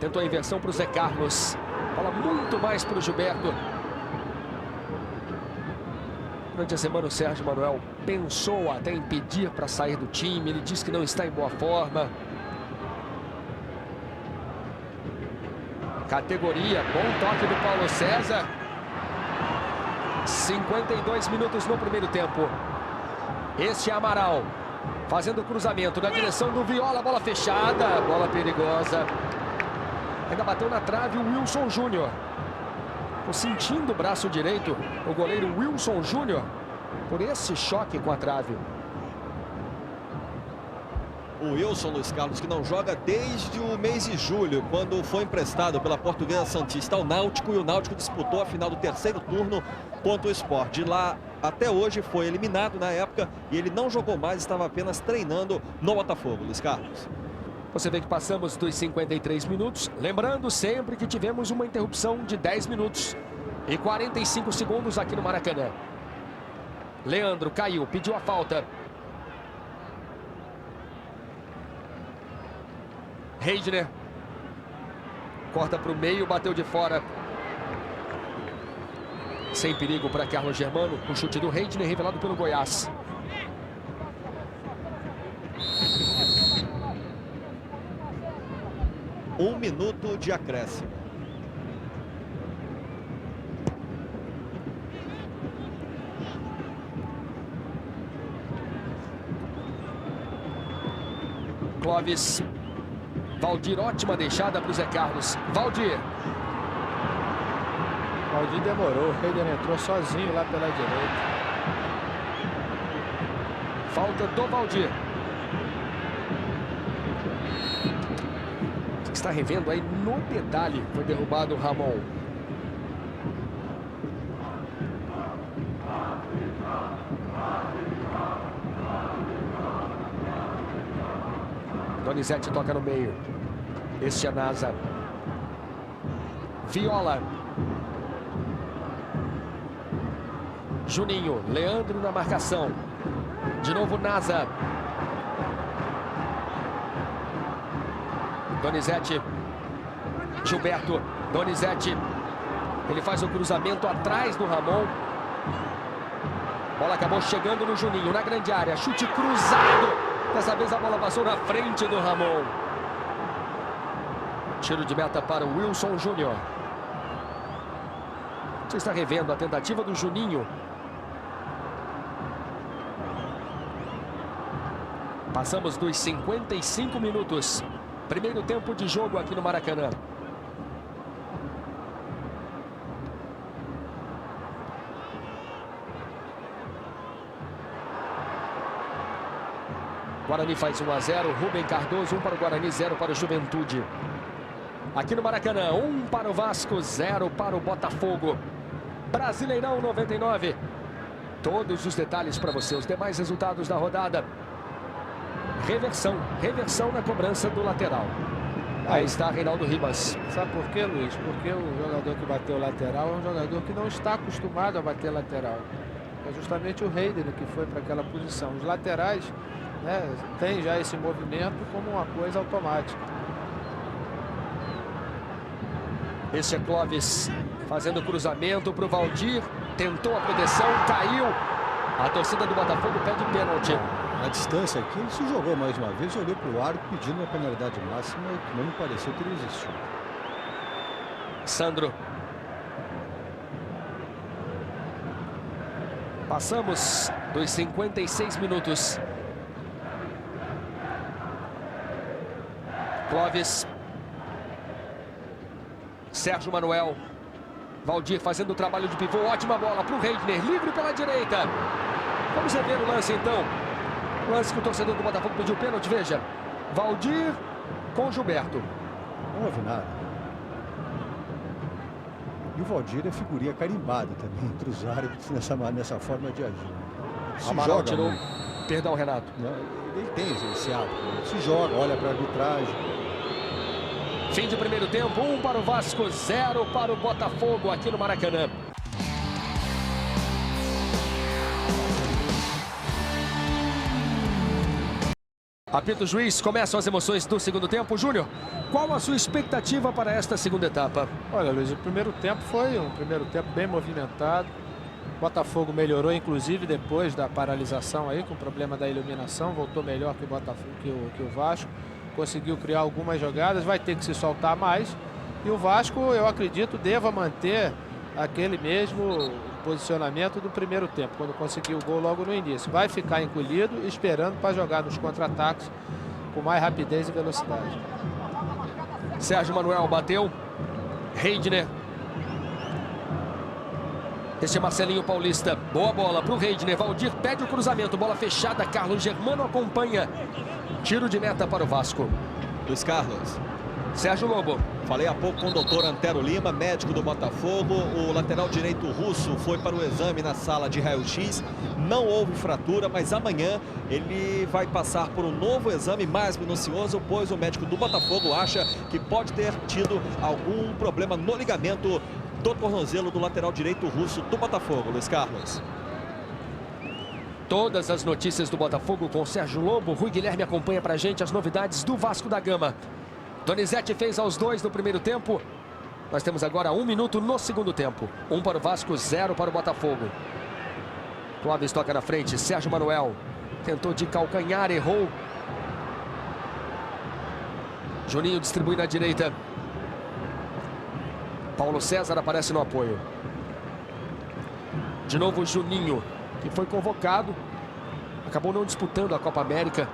Tentou a inversão para o Zé Carlos. Bola muito mais para o Gilberto. Durante a semana o Sérgio Manuel pensou até em pedir para sair do time. Ele disse que não está em boa forma. Categoria. Bom toque do Paulo César. 52 minutos no primeiro tempo. Este é Amaral. Fazendo o cruzamento na direção do Viola. Bola fechada. Bola perigosa. Ainda bateu na trave o Wilson Júnior. Sentindo o braço direito, o goleiro Wilson Júnior, por esse choque com a trave. O Wilson, Luiz Carlos, que não joga desde o mês de julho, quando foi emprestado pela Portuguesa Santista ao Náutico, e o Náutico disputou a final do terceiro turno contra o Sport. De lá até hoje foi eliminado na época e ele não jogou mais, estava apenas treinando no Botafogo, Luiz Carlos. Você vê que passamos dos 53 minutos, lembrando sempre que tivemos uma interrupção de 10 minutos e 45 segundos aqui no Maracanã. Leandro caiu, pediu a falta. Heidner corta para o meio, bateu de fora. Sem perigo para Carlos Germano. O chute do Heidner revelado pelo Goiás. Um minuto de acréscimo. Clóvis. Valdir, ótima deixada para o Zé Carlos. Valdir. Valdir demorou, o Heidner entrou sozinho lá pela direita. Falta do Valdir. Está revendo aí no detalhe. Foi derrubado o Ramon. Donizete toca no meio. Este é Nasa. Viola. Juninho. Leandro na marcação. De novo Nasa. Donizete. Gilberto. Donizete. Ele faz o cruzamento atrás do Ramon. Bola acabou chegando no Juninho, na grande área. Chute cruzado. Dessa vez a bola passou na frente do Ramon. Tiro de meta para o Wilson Júnior. Você está revendo a tentativa do Juninho. Passamos dos 55 minutos. Primeiro tempo de jogo aqui no Maracanã. Guarani faz 1 a 0. Rubem Cardoso, 1 para o Guarani, 0 para o Juventude. Aqui no Maracanã, 1 para o Vasco, 0 para o Botafogo. Brasileirão 99. Todos os detalhes para você, os demais resultados da rodada. Reversão na cobrança do lateral. Aí está Reinaldo Ribas. Sabe por quê, Luiz? Porque o jogador que bateu lateral é um jogador que não está acostumado a bater lateral. É justamente o Heider que foi para aquela posição. Os laterais, né, tem já esse movimento como uma coisa automática. Este é Clóvis fazendo cruzamento para o Valdir. Tentou a proteção, caiu. A torcida do Botafogo pede pênalti. A distância aqui, ele se jogou mais uma vez, olhou para o árbitro pedindo uma penalidade máxima que não me pareceu ter existido. Sandro. Passamos dos 56 minutos. Clóvis. Sérgio Manuel. Valdir fazendo o trabalho de pivô. Ótima bola para o Reidner. Livre pela direita. Vamos rever o lance então. O lance que o torcedor do Botafogo pediu pênalti. Veja. Valdir com Gilberto. Não houve nada. E o Valdir é figurinha carimbada também entre os árbitros nessa forma de agir. Se Amaral joga tirou. muito. Perdão, Renato. Ele tem esse hábito. Se joga, olha para a arbitragem. Fim de primeiro tempo, 1 para o Vasco, 0 para o Botafogo aqui no Maracanã. Apita o juiz, começam as emoções do segundo tempo. Júnior, qual a sua expectativa para esta segunda etapa? Olha, Luiz, o primeiro tempo foi um primeiro tempo bem movimentado. O Botafogo melhorou, inclusive, depois da paralisação aí, com o problema da iluminação. Voltou melhor que o Botafogo, que o Vasco. Conseguiu criar algumas jogadas, vai ter que se soltar mais. E o Vasco, eu acredito, deva manter aquele mesmo posicionamento do primeiro tempo, quando conseguiu o gol logo no início. Vai ficar encolhido, esperando para jogar nos contra-ataques com mais rapidez e velocidade. Sérgio Manuel bateu. Reidner. Este é Marcelinho Paulista. Boa bola para o Reidner. Valdir pede o cruzamento. Bola fechada. Carlos Germano acompanha. Tiro de meta para o Vasco. Luiz Carlos. Sérgio Lobo. Falei há pouco com o doutor Antero Lima, médico do Botafogo. O lateral direito russo foi para o exame na sala de raio-x. Não houve fratura, mas amanhã ele vai passar por um novo exame mais minucioso, pois o médico do Botafogo acha que pode ter tido algum problema no ligamento do tornozelo do lateral direito russo do Botafogo. Luiz Carlos. Todas as notícias do Botafogo com Sérgio Lobo. Rui Guilherme acompanha pra gente as novidades do Vasco da Gama. Donizete fez aos 2 no primeiro tempo. Nós temos agora 1 minuto no segundo tempo. 1 para o Vasco, 0 para o Botafogo. Clóvis toca na frente. Sérgio Manuel tentou de calcanhar, errou. Juninho distribui na direita. Paulo César aparece no apoio. De novo o Juninho, que foi convocado. Acabou não disputando a Copa América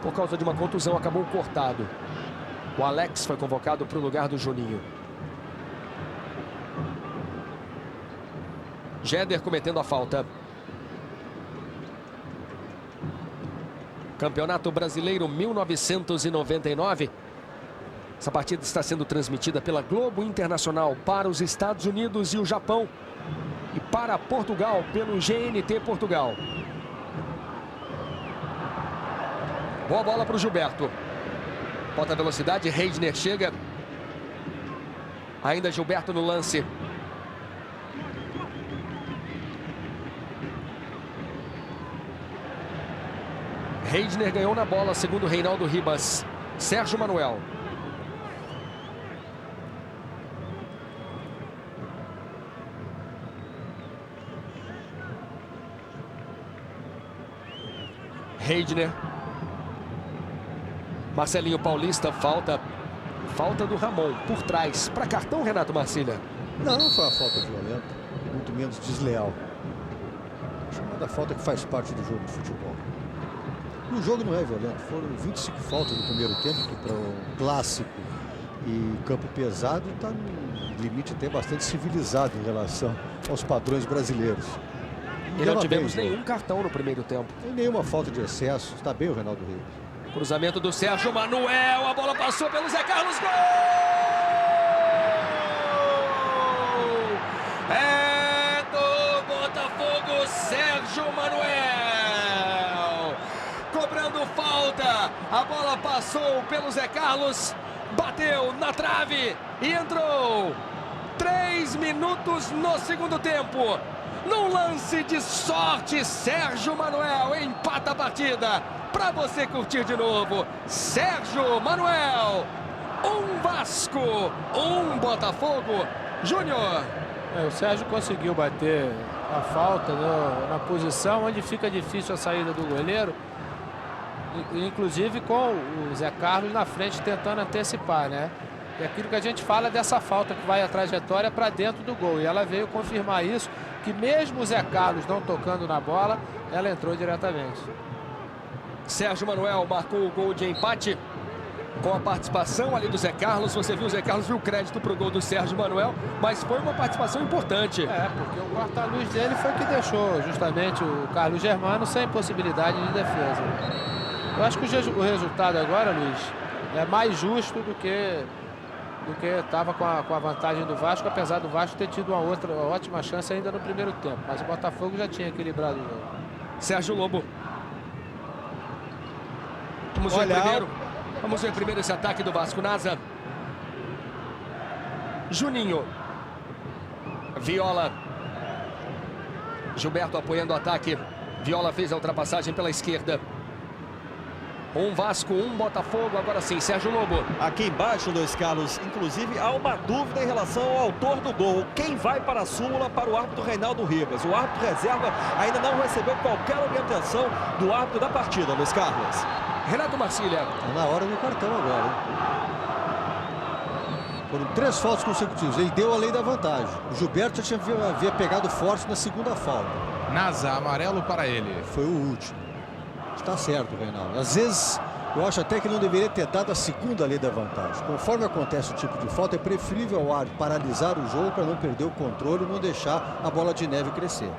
por causa de uma contusão, acabou cortado. O Alex foi convocado para o lugar do Juninho. Jéder cometendo a falta. Campeonato Brasileiro 1999. Essa partida está sendo transmitida pela Globo Internacional para os Estados Unidos e o Japão. E para Portugal pelo GNT Portugal. Boa bola para o Gilberto. Bota a velocidade, Reidner chega. Ainda Gilberto no lance. Reidner ganhou na bola, segundo Reinaldo Ribas. Sérgio Manuel. Reidner. Marcelinho Paulista, falta do Ramon, por trás. Para cartão, Renato Marcília. Não foi uma falta violenta, muito menos desleal. Chamada falta que faz parte do jogo de futebol. E o jogo não é violento, foram 25 faltas no primeiro tempo, que para um clássico e campo pesado está num limite até bastante civilizado em relação aos padrões brasileiros. E não tivemos nenhum cartão no primeiro tempo. Tem nenhuma falta de excesso, está bem o Reinaldo Ribas. Cruzamento do Sérgio Manuel, a bola passou pelo Zé Carlos, gol! É do Botafogo, Sérgio Manuel! Cobrando falta, a bola passou pelo Zé Carlos, bateu na trave e entrou. 3 minutos no segundo tempo. Num lance de sorte, Sérgio Manuel empata a partida. Para você curtir de novo, Sérgio Manuel, 1 Vasco, 1 Botafogo. Júnior. O Sérgio conseguiu bater a falta na posição onde fica difícil a saída do goleiro, inclusive com o Zé Carlos na frente tentando antecipar, né? E aquilo que a gente fala dessa falta que vai a trajetória para dentro do gol. E ela veio confirmar isso, que mesmo o Zé Carlos não tocando na bola, ela entrou diretamente. Sérgio Manuel marcou o gol de empate com a participação ali do Zé Carlos. Você viu, o Zé Carlos viu crédito para o gol do Sérgio Manuel, mas foi uma participação importante. Porque o corta-luz dele foi que deixou justamente o Carlos Germano sem possibilidade de defesa. Eu acho que o resultado agora, Luiz, é mais justo do que estava com a vantagem do Vasco, apesar do Vasco ter tido uma ótima chance ainda no primeiro tempo. Mas o Botafogo já tinha equilibrado o jogo. Sérgio Lobo. Vamos ver primeiro esse ataque do Vasco. Nasa. Juninho. Viola. Gilberto apoiando o ataque. Viola fez a ultrapassagem pela esquerda. 1 Vasco, 1 Botafogo. Agora sim, Sérgio Lobo. Aqui embaixo, Luiz Carlos, inclusive há uma dúvida em relação ao autor do gol. Quem vai para a súmula para o árbitro Reinaldo Ribas? O árbitro reserva ainda não recebeu qualquer orientação do árbitro da partida, Luiz Carlos. Renato Marcília. Está na hora do cartão agora, hein? Foram 3 faltas consecutivas. Ele deu a lei da vantagem. O Gilberto já havia pegado forte na segunda falta. Nasa, amarelo para ele. Foi o último. Está certo, Reinaldo. Às vezes, eu acho até que não deveria ter dado a segunda lei da vantagem. Conforme acontece o tipo de falta, é preferível ao árbitro paralisar o jogo para não perder o controle e não deixar a bola de neve crescer.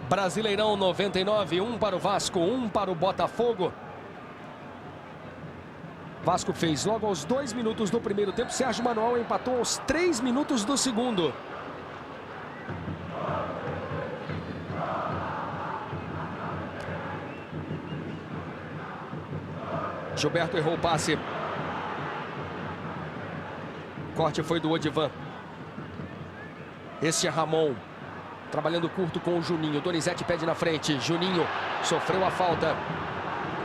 Brasileirão 99, 1 para o Vasco, 1 para o Botafogo. Vasco fez logo aos 2 minutos do primeiro tempo. Sérgio Manuel empatou aos 3 minutos do segundo. Gilberto errou o passe. Corte foi do Odivan. Este é Ramon. Trabalhando curto com o Juninho. Donizete pede na frente. Juninho sofreu a falta.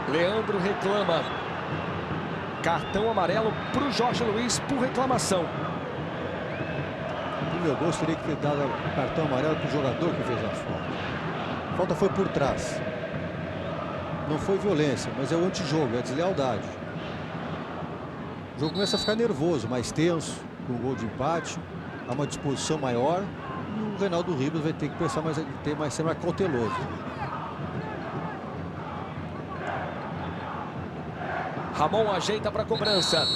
Leandro reclama. Cartão amarelo para o Jorge Luiz por reclamação. No meu gosto, teria que ter dado cartão amarelo para o jogador que fez a falta. A falta foi por trás. Não foi violência, mas é o antijogo, é a deslealdade. O jogo começa a ficar nervoso, mais tenso, com o gol de empate. Há uma disposição maior. E o Reinaldo Ribas vai ter que pensar ser mais cauteloso. Ramon ajeita para a cobrança.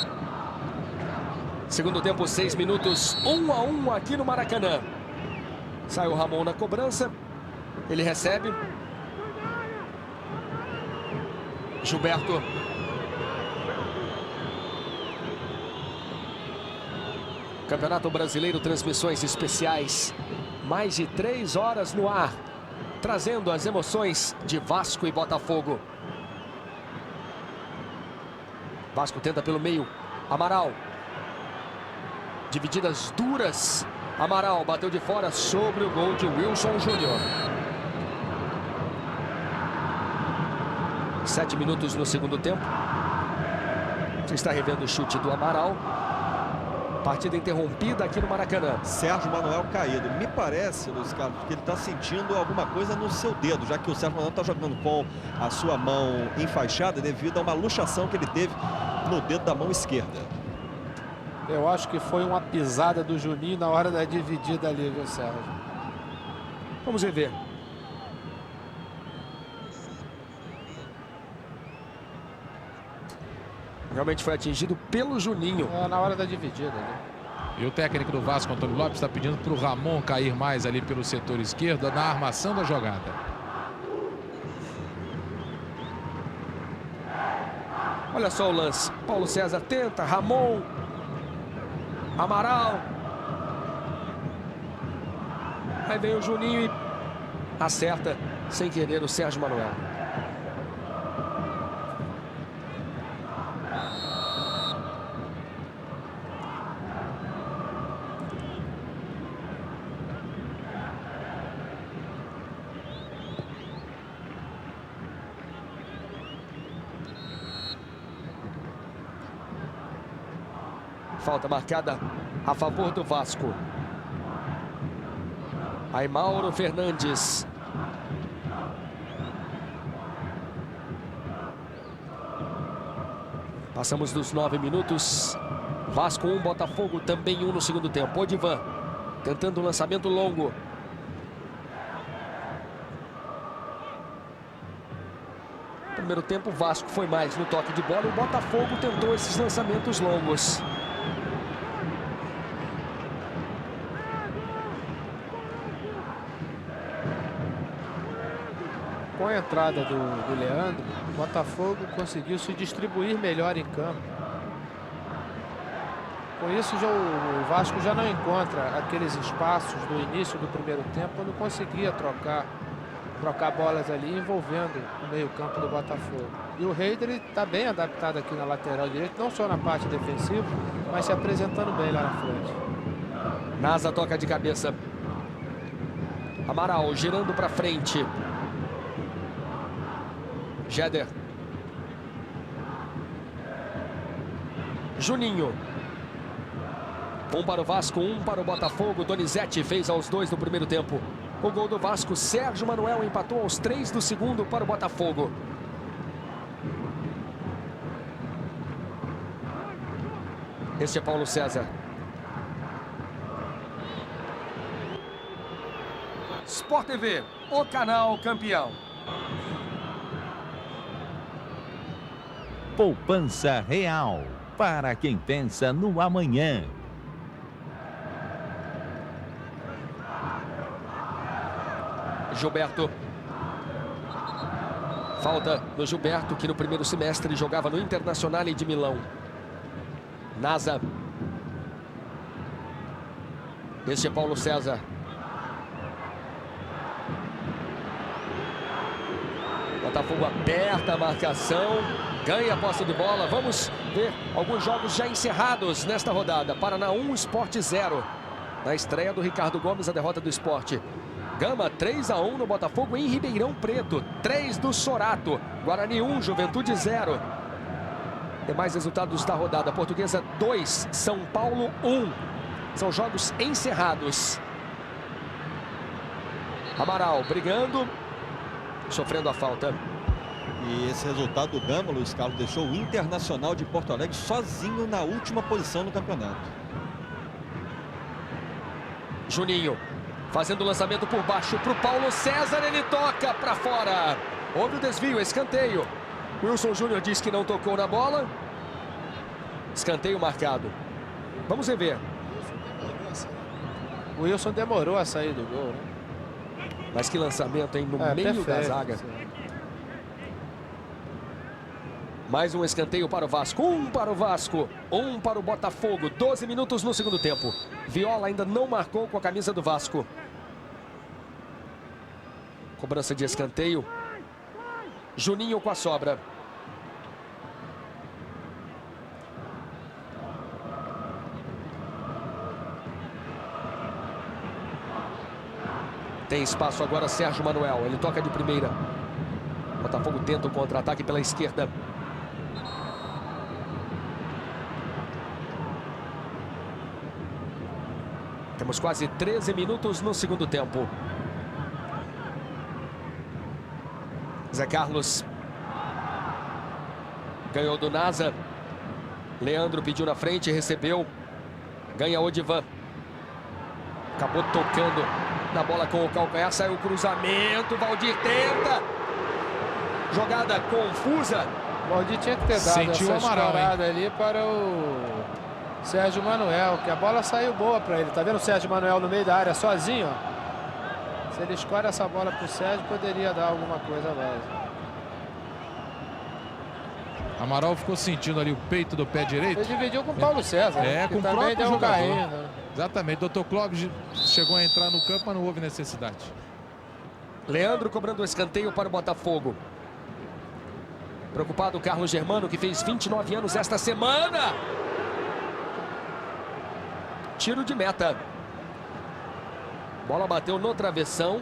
Segundo tempo, 6 minutos, 1-1 aqui no Maracanã. Sai o Ramon na cobrança. Ele recebe. Gilberto. Campeonato Brasileiro, transmissões especiais. Mais de 3 horas no ar, trazendo as emoções de Vasco e Botafogo. Vasco tenta pelo meio. Amaral. Divididas duras. Amaral bateu de fora sobre o gol de Wilson Júnior. 7 minutos no segundo tempo. Você está revendo o chute do Amaral. Partida interrompida aqui no Maracanã. Sérgio Manuel caído. Me parece, Luiz Carlos, que ele está sentindo alguma coisa no seu dedo, já que o Sérgio Manuel está jogando com a sua mão enfaixada devido a uma luxação que ele teve no dedo da mão esquerda. Eu acho que foi uma pisada do Juninho na hora da dividida ali, viu, Sérgio? Vamos rever. Realmente foi atingido pelo Juninho. É, na hora da dividida ali. E o técnico do Vasco, Antônio Lopes, está pedindo para o Ramon cair mais ali pelo setor esquerdo na armação da jogada. Olha só o lance. Paulo César tenta, Ramon, Amaral. Aí vem o Juninho e acerta sem querer o Sérgio Manuel. Falta marcada a favor do Vasco. Aí Mauro Fernandes. Passamos dos 9 minutos. Vasco 1, Botafogo também 1 no segundo tempo. Odivan tentando um lançamento longo. Primeiro tempo, o Vasco foi mais no toque de bola. O Botafogo tentou esses lançamentos longos. Com a entrada do Leandro, o Botafogo conseguiu se distribuir melhor em campo. Com isso, o Vasco já não encontra aqueles espaços do início do primeiro tempo, quando conseguia trocar bolas ali, envolvendo o meio-campo do Botafogo. E o Heider está bem adaptado aqui na lateral direita, não só na parte defensiva, mas se apresentando bem lá na frente. Nasa toca de cabeça. Amaral girando para frente. Jeder. Juninho. 1 para o Vasco, 1 para o Botafogo. Donizete fez aos 2 do primeiro tempo. O gol do Vasco, Sérgio Manuel empatou aos 3 do segundo para o Botafogo. Este é Paulo César. Sport TV, o canal campeão. Poupança Real, para quem pensa no amanhã. Gilberto. Falta no Gilberto, que no primeiro semestre jogava no Internazionale de Milão. Nasa. Este é Paulo César. Botafogo aperta a marcação, ganha a posse de bola. Vamos ver alguns jogos já encerrados nesta rodada. Paraná 1, Sport 0. Na estreia do Ricardo Gomes, a derrota do Sport. Gama 3-1 no Botafogo em Ribeirão Preto. 3 do Sorato. Guarani 1, Juventude 0. Demais resultados da rodada. Portuguesa 2, São Paulo 1. São jogos encerrados. Amaral brigando, sofrendo a falta. E esse resultado do Gama, Luiz Carlos, deixou o Internacional de Porto Alegre sozinho na última posição no campeonato. Juninho fazendo o lançamento por baixo para o Paulo César. Ele toca para fora. Houve o desvio, escanteio. Wilson Júnior diz que não tocou na bola. Escanteio marcado. Vamos rever. O Wilson demorou a sair do gol, né? Mas que lançamento, hein? No meio da zaga. Mais um escanteio para o Vasco. 1 para o Vasco, 1 para o Botafogo. 12 minutos no segundo tempo. Viola ainda não marcou com a camisa do Vasco. Cobrança de escanteio. Juninho com a sobra. Tem espaço agora Sérgio Manuel. Ele toca de primeira. Botafogo tenta o contra-ataque pela esquerda. Temos quase 13 minutos no segundo tempo. Zé Carlos ganhou do Nasa. Leandro pediu na frente, recebeu. Ganha Odivan. Acabou tocando na bola com o calcanhar. Saiu o cruzamento. Valdir tenta. Jogada confusa. O Valdir tinha que ter dado Sentiu essa o Amaral, escorada ali para o Sérgio Manuel, que a bola saiu boa para ele. Tá vendo o Sérgio Manuel no meio da área sozinho, ó? Se ele escolhe essa bola para o Sérgio, poderia dar alguma coisa a mais. Amaral ficou sentindo ali o peito do pé direito. Ele dividiu com o Paulo César. É, que com o também próprio deu um jogador. carrinho, né? Exatamente. Dr. Clóvis chegou a entrar no campo, mas não houve necessidade. Leandro cobrando o escanteio para o Botafogo. Preocupado o Carlos Germano, que fez 29 anos esta semana. Tiro de meta. Bola bateu no travessão.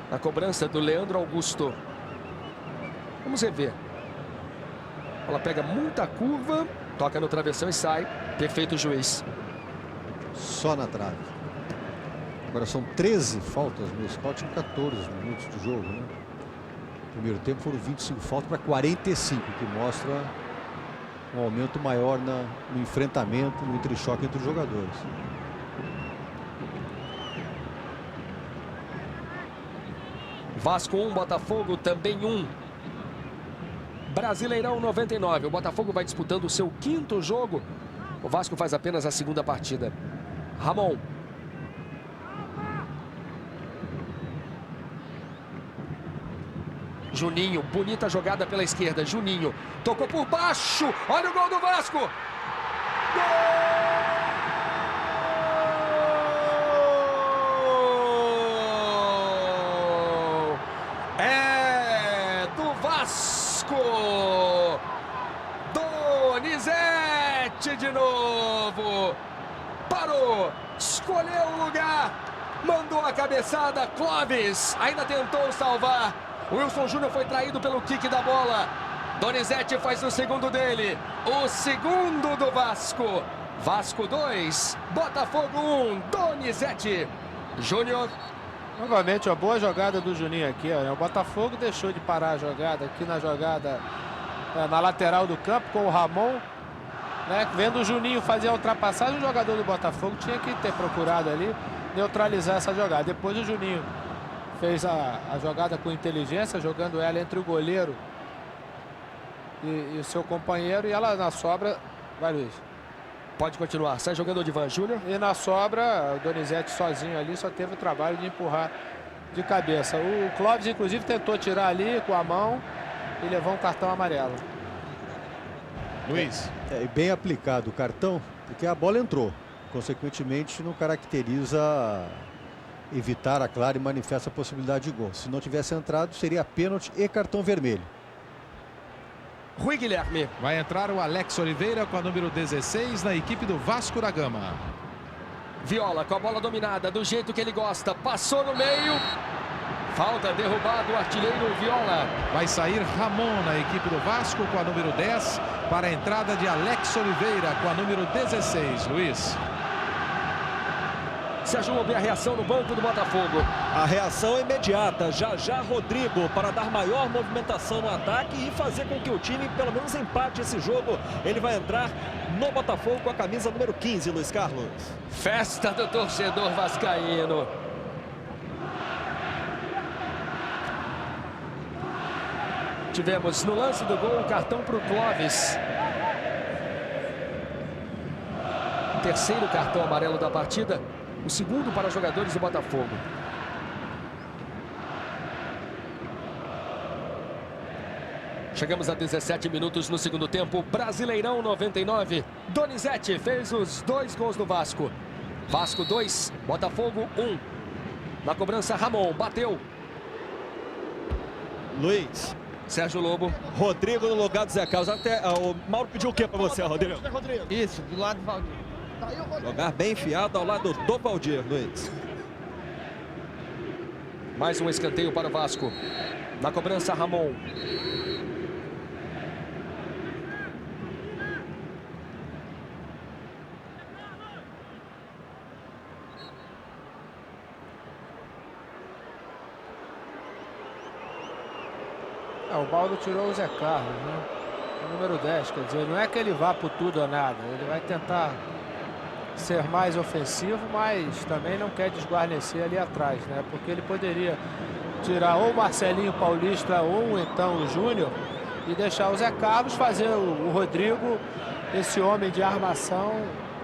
Na cobrança do Leandro Augusto. Vamos rever. Ela pega muita curva. Toca no travessão e sai. Perfeito juiz. Só na trave. Agora são 13 faltas no scout em 14 minutos de jogo, né? No primeiro tempo foram 25 faltas para 45, que mostra um aumento maior no enfrentamento, no entrechoque entre os jogadores. Vasco 1, Botafogo também 1. Brasileirão 99. O Botafogo vai disputando o seu 5º jogo. O Vasco faz apenas a 2ª partida. Ramon. Juninho, bonita jogada pela esquerda. Juninho tocou por baixo. Olha o gol do Vasco. Gol! É do Vasco. Donizete de novo. Parou, escolheu o lugar, mandou a cabeçada. Clóvis ainda tentou salvar. Wilson Júnior foi traído pelo kick da bola. Donizete faz o 2º dele. O 2º do Vasco. Vasco 2, Botafogo 1. Donizete Júnior. Novamente, uma boa jogada do Juninho aqui, ó. O Botafogo deixou de parar a jogada aqui na jogada na lateral do campo com o Ramon, né? Vendo o Juninho fazer a ultrapassagem, o jogador do Botafogo tinha que ter procurado ali neutralizar essa jogada. Depois o Juninho fez a jogada com inteligência, jogando ela entre o goleiro e o seu companheiro, e ela na sobra, vai Luiz. Pode continuar, sai jogando o Odivan Júnior. E na sobra, o Donizete sozinho ali só teve o trabalho de empurrar de cabeça. O Clóvis, inclusive, tentou tirar ali com a mão e levou um cartão amarelo. Luiz. É bem aplicado o cartão, porque a bola entrou. Consequentemente, não caracteriza evitar a clara e manifesta a possibilidade de gol. Se não tivesse entrado, seria pênalti e cartão vermelho. Rui Guilherme. Vai entrar o Alex Oliveira com a número 16 na equipe do Vasco da Gama. Viola com a bola dominada do jeito que ele gosta. Passou no meio. Falta, derrubado o artilheiro Viola. Vai sair Ramon na equipe do Vasco com a número 10 para a entrada de Alex Oliveira com a número 16. Luiz. Sérgio Lobo, a reação no banco do Botafogo. A reação é imediata. Já Rodrigo para dar maior movimentação no ataque e fazer com que o time pelo menos empate esse jogo. Ele vai entrar no Botafogo com a camisa número 15, Luiz Carlos. Festa do torcedor vascaíno. Tivemos no lance do gol o cartão para o Clóvis. Terceiro cartão amarelo da partida. O 2º para os jogadores do Botafogo. Chegamos a 17 minutos no segundo tempo. Brasileirão 99. Donizete fez os 2 gols do Vasco. Vasco 2, Botafogo 1. Na cobrança, Ramon bateu. Luiz. Sérgio Lobo. Rodrigo no lugar do Zé Carlos. Até, o Mauro pediu o que para você, Rodrigo? Isso, do lado do Valdir. Jogar bem enfiado ao lado do Valdir, Luiz. Mais um escanteio para o Vasco. Na cobrança, Ramon. O Mauro tirou o Zé Carlos, né? O número 10, quer dizer, não é que ele vá por tudo ou nada. Ele vai tentar ser mais ofensivo, mas também não quer desguarnecer ali atrás, né? Porque ele poderia tirar ou o Marcelinho Paulista ou então o Júnior e deixar o Zé Carlos fazer o Rodrigo, esse homem de armação,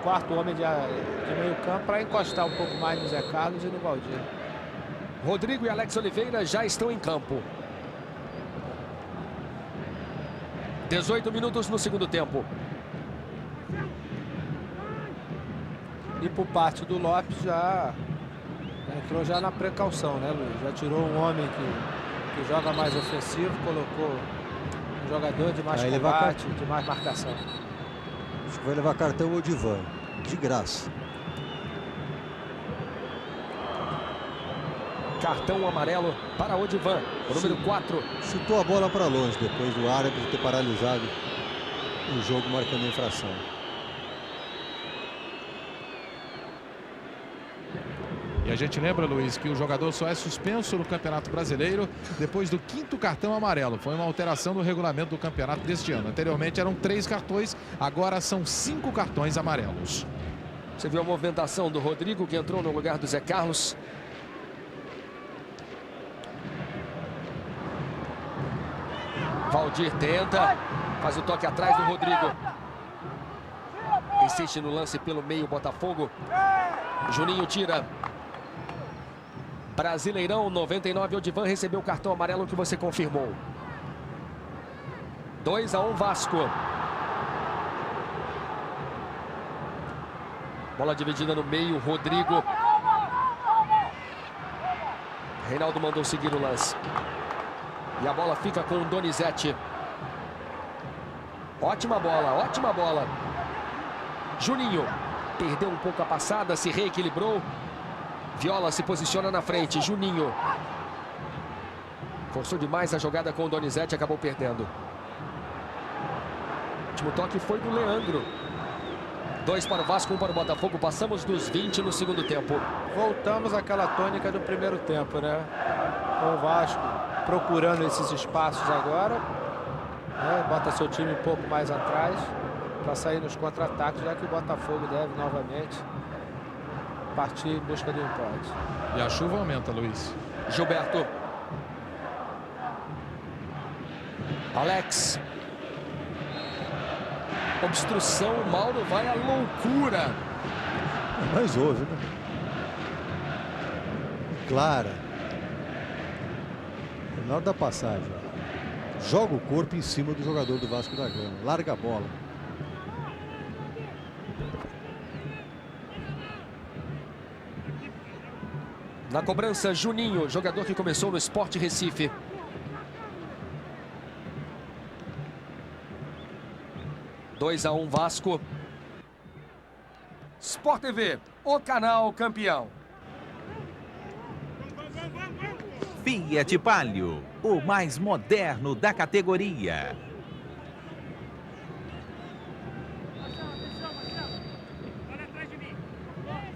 quarto homem de meio campo, para encostar um pouco mais no Zé Carlos e no Valdir. Rodrigo e Alex Oliveira já estão em campo. 18 minutos no segundo tempo. E por parte do Lopes já entrou já na precaução, né, Luiz? Já tirou um homem que joga mais ofensivo, colocou um jogador de mais combate, de mais marcação. Acho que vai levar cartão o Odivan, de graça. Cartão amarelo para Odivan, o número 4. Chutou a bola para longe depois do árbitro ter paralisado o jogo, marcando a infração. E a gente lembra, Luiz, que o jogador só é suspenso no Campeonato Brasileiro depois do 5º cartão amarelo. Foi uma alteração no regulamento do campeonato deste ano. Anteriormente eram 3 cartões, agora são 5 cartões amarelos. Você viu a movimentação do Rodrigo, que entrou no lugar do Zé Carlos. Valdir tenta, faz o toque atrás do Rodrigo. Insiste no lance pelo meio, Botafogo. Juninho tira. Brasileirão 99, Odivan recebeu o cartão amarelo que você confirmou. 2-1 Vasco. Bola dividida no meio, Rodrigo. Reinaldo mandou seguir o lance. E a bola fica com o Donizete. Ótima bola, ótima bola. Juninho perdeu um pouco a passada, se reequilibrou. Viola se posiciona na frente, Juninho. Forçou demais a jogada com o Donizete, acabou perdendo. O último toque foi do Leandro. 2 para o Vasco, 1 para o Botafogo. Passamos dos 20 no segundo tempo. Voltamos àquela tônica do primeiro tempo, né? Com o Vasco procurando esses espaços agora, né? Bota seu time um pouco mais atrás para sair nos contra-ataques, já que o Botafogo deve novamente partir em busca do empate. E a chuva aumenta, Luiz. Gilberto. Alex. Obstrução, o Mauro vai à loucura. Mas houve, né? Clara. Na hora da passagem, joga o corpo em cima do jogador do Vasco da Gama. Larga a bola. Na cobrança, Juninho, jogador que começou no Sport Recife. — 2-1 Vasco. Sport TV, o canal campeão. Fiat Palio, o mais moderno da categoria.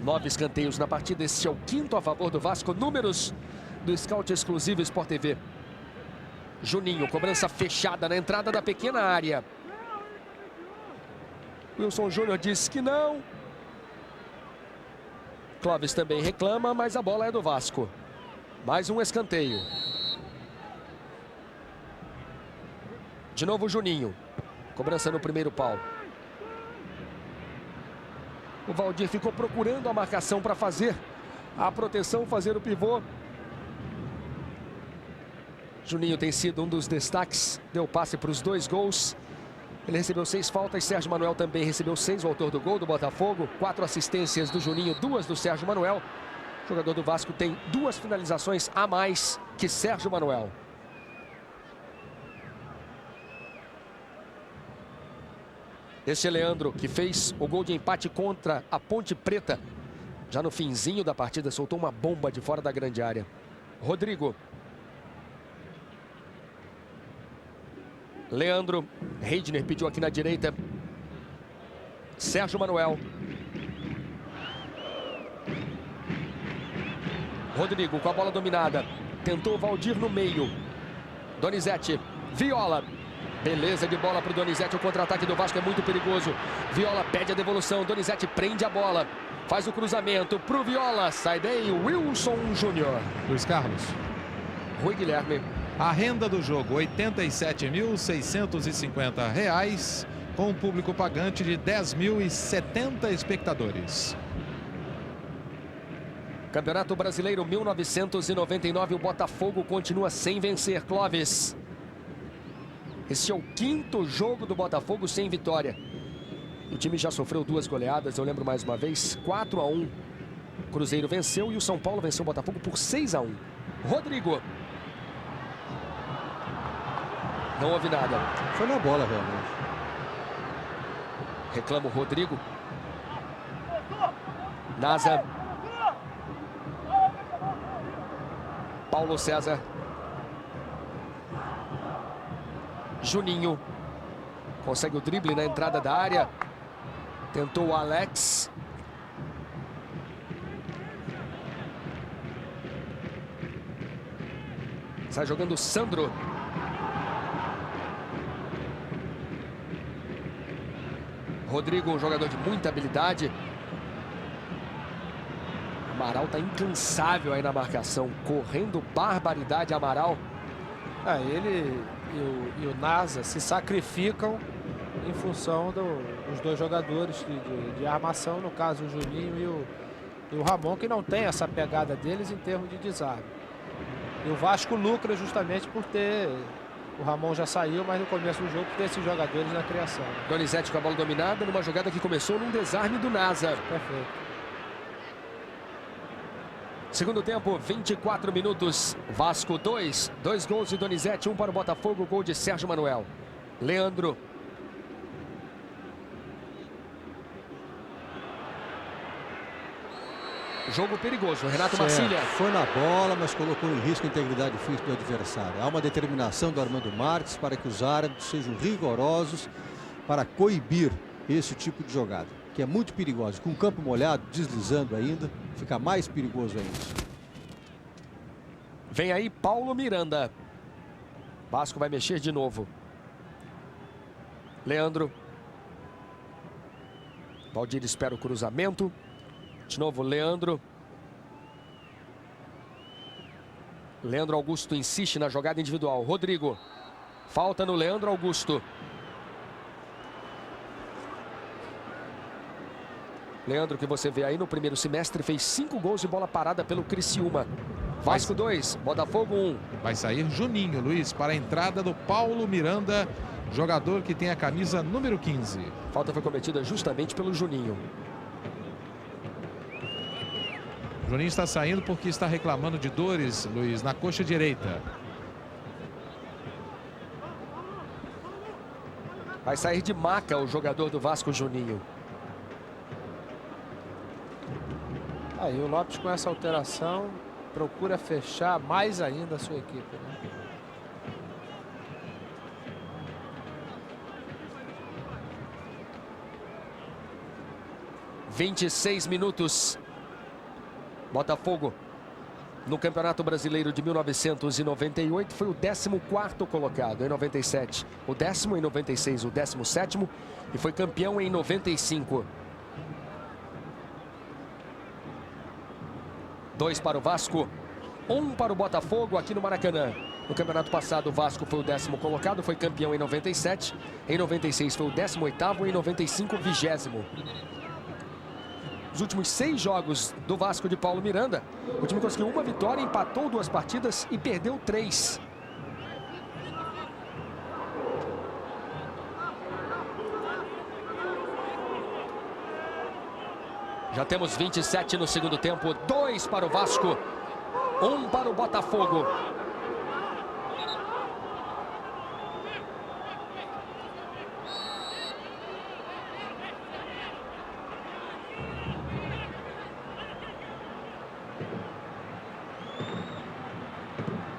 Nove escanteios na partida, este é o 5º a favor do Vasco. Números do Scout Exclusivo Sport TV. Juninho, cobrança fechada na entrada da pequena área. Wilson Júnior disse que não. Clóvis também reclama, mas a bola é do Vasco. Mais um escanteio. De novo Juninho. Cobrança no primeiro pau. O Valdir ficou procurando a marcação para fazer a proteção, fazer o pivô. Juninho tem sido um dos destaques. Deu passe para os 2 gols. Ele recebeu 6 faltas. Sérgio Manuel também recebeu 6. O autor do gol do Botafogo. 4 assistências do Juninho, 2 do Sérgio Manuel. O jogador do Vasco tem 2 finalizações a mais que Sérgio Manuel. Este é Leandro, que fez o gol de empate contra a Ponte Preta. Já no finzinho da partida, soltou uma bomba de fora da grande área. Rodrigo. Leandro. Reidner pediu aqui na direita. Sérgio Manuel. Rodrigo com a bola dominada. Tentou o Valdir no meio. Donizete. Viola. Beleza de bola para o Donizete. O contra-ataque do Vasco é muito perigoso. Viola pede a devolução. Donizete prende a bola. Faz o cruzamento para o Viola. Sai daí Wilson Júnior. Luiz Carlos. Rui Guilherme. A renda do jogo, R$ 87.650, com um público pagante de 10.070 espectadores. Campeonato Brasileiro 1999, o Botafogo continua sem vencer, Clóvis. Esse é o 5º jogo do Botafogo sem vitória. O time já sofreu 2 goleadas, eu lembro mais uma vez, 4-1. O Cruzeiro venceu e o São Paulo venceu o Botafogo por 6-1. Rodrigo. Não houve nada. Foi na bola, realmente. Reclama o Rodrigo. Nasa. Paulo César. Juninho. Consegue o drible na entrada da área. Tentou o Alex. Sai jogando o Sandro. Rodrigo, um jogador de muita habilidade. Amaral está incansável aí na marcação. Correndo barbaridade, Amaral. Ele e o Nasa se sacrificam em função dos 2 jogadores de armação. No caso, o Juninho e o Ramon, que não tem essa pegada deles em termos de desarme. E o Vasco lucra justamente por ter... O Ramon já saiu, mas no começo do jogo ter esses jogadores na criação. Donizete com a bola dominada numa jogada que começou num desarme do Nasa. Perfeito. Segundo tempo, 24 minutos. Vasco 2. 2 gols de Donizete, 1 para o Botafogo, gol de Sérgio Manuel. Leandro. Jogo perigoso, Renato Marcília. Foi na bola, mas colocou em risco a integridade física do adversário. Há uma determinação do Armando Marques para que os árbitros sejam rigorosos para coibir esse tipo de jogada, que é muito perigosa. Com o campo molhado, deslizando ainda, fica mais perigoso ainda. Vem aí Paulo Miranda. Vasco vai mexer de novo. Leandro. Valdir espera o cruzamento. De novo, Leandro. Leandro Augusto insiste na jogada individual. Rodrigo. Falta no Leandro Augusto. Leandro, que você vê aí no primeiro semestre, fez 5 gols de bola parada pelo Criciúma. Vasco 2, Botafogo 1. Vai sair Juninho, Luiz, para a entrada do Paulo Miranda, jogador que tem a camisa número 15. Falta foi cometida justamente pelo Juninho. Juninho está saindo porque está reclamando de dores, Luiz, na coxa direita. Vai sair de maca o jogador do Vasco, Juninho. Aí o Lopes, com essa alteração, procura fechar mais ainda a sua equipe, né? (26 minutos). Botafogo, no Campeonato Brasileiro de 1998, foi o 14º colocado, em 97. O 10º em 96, o 17º, e foi campeão em 95. 2 para o Vasco, 1 para o Botafogo aqui no Maracanã. No campeonato passado, o Vasco foi o 10º colocado, foi campeão em 97. Em 96 foi o 18º, em 95 o 20º. Os últimos 6 jogos do Vasco de Paulo Miranda, o time conseguiu 1 vitória, empatou 2 partidas e perdeu 3. Já temos 27 no segundo tempo. 2 para o Vasco, 1 para o Botafogo.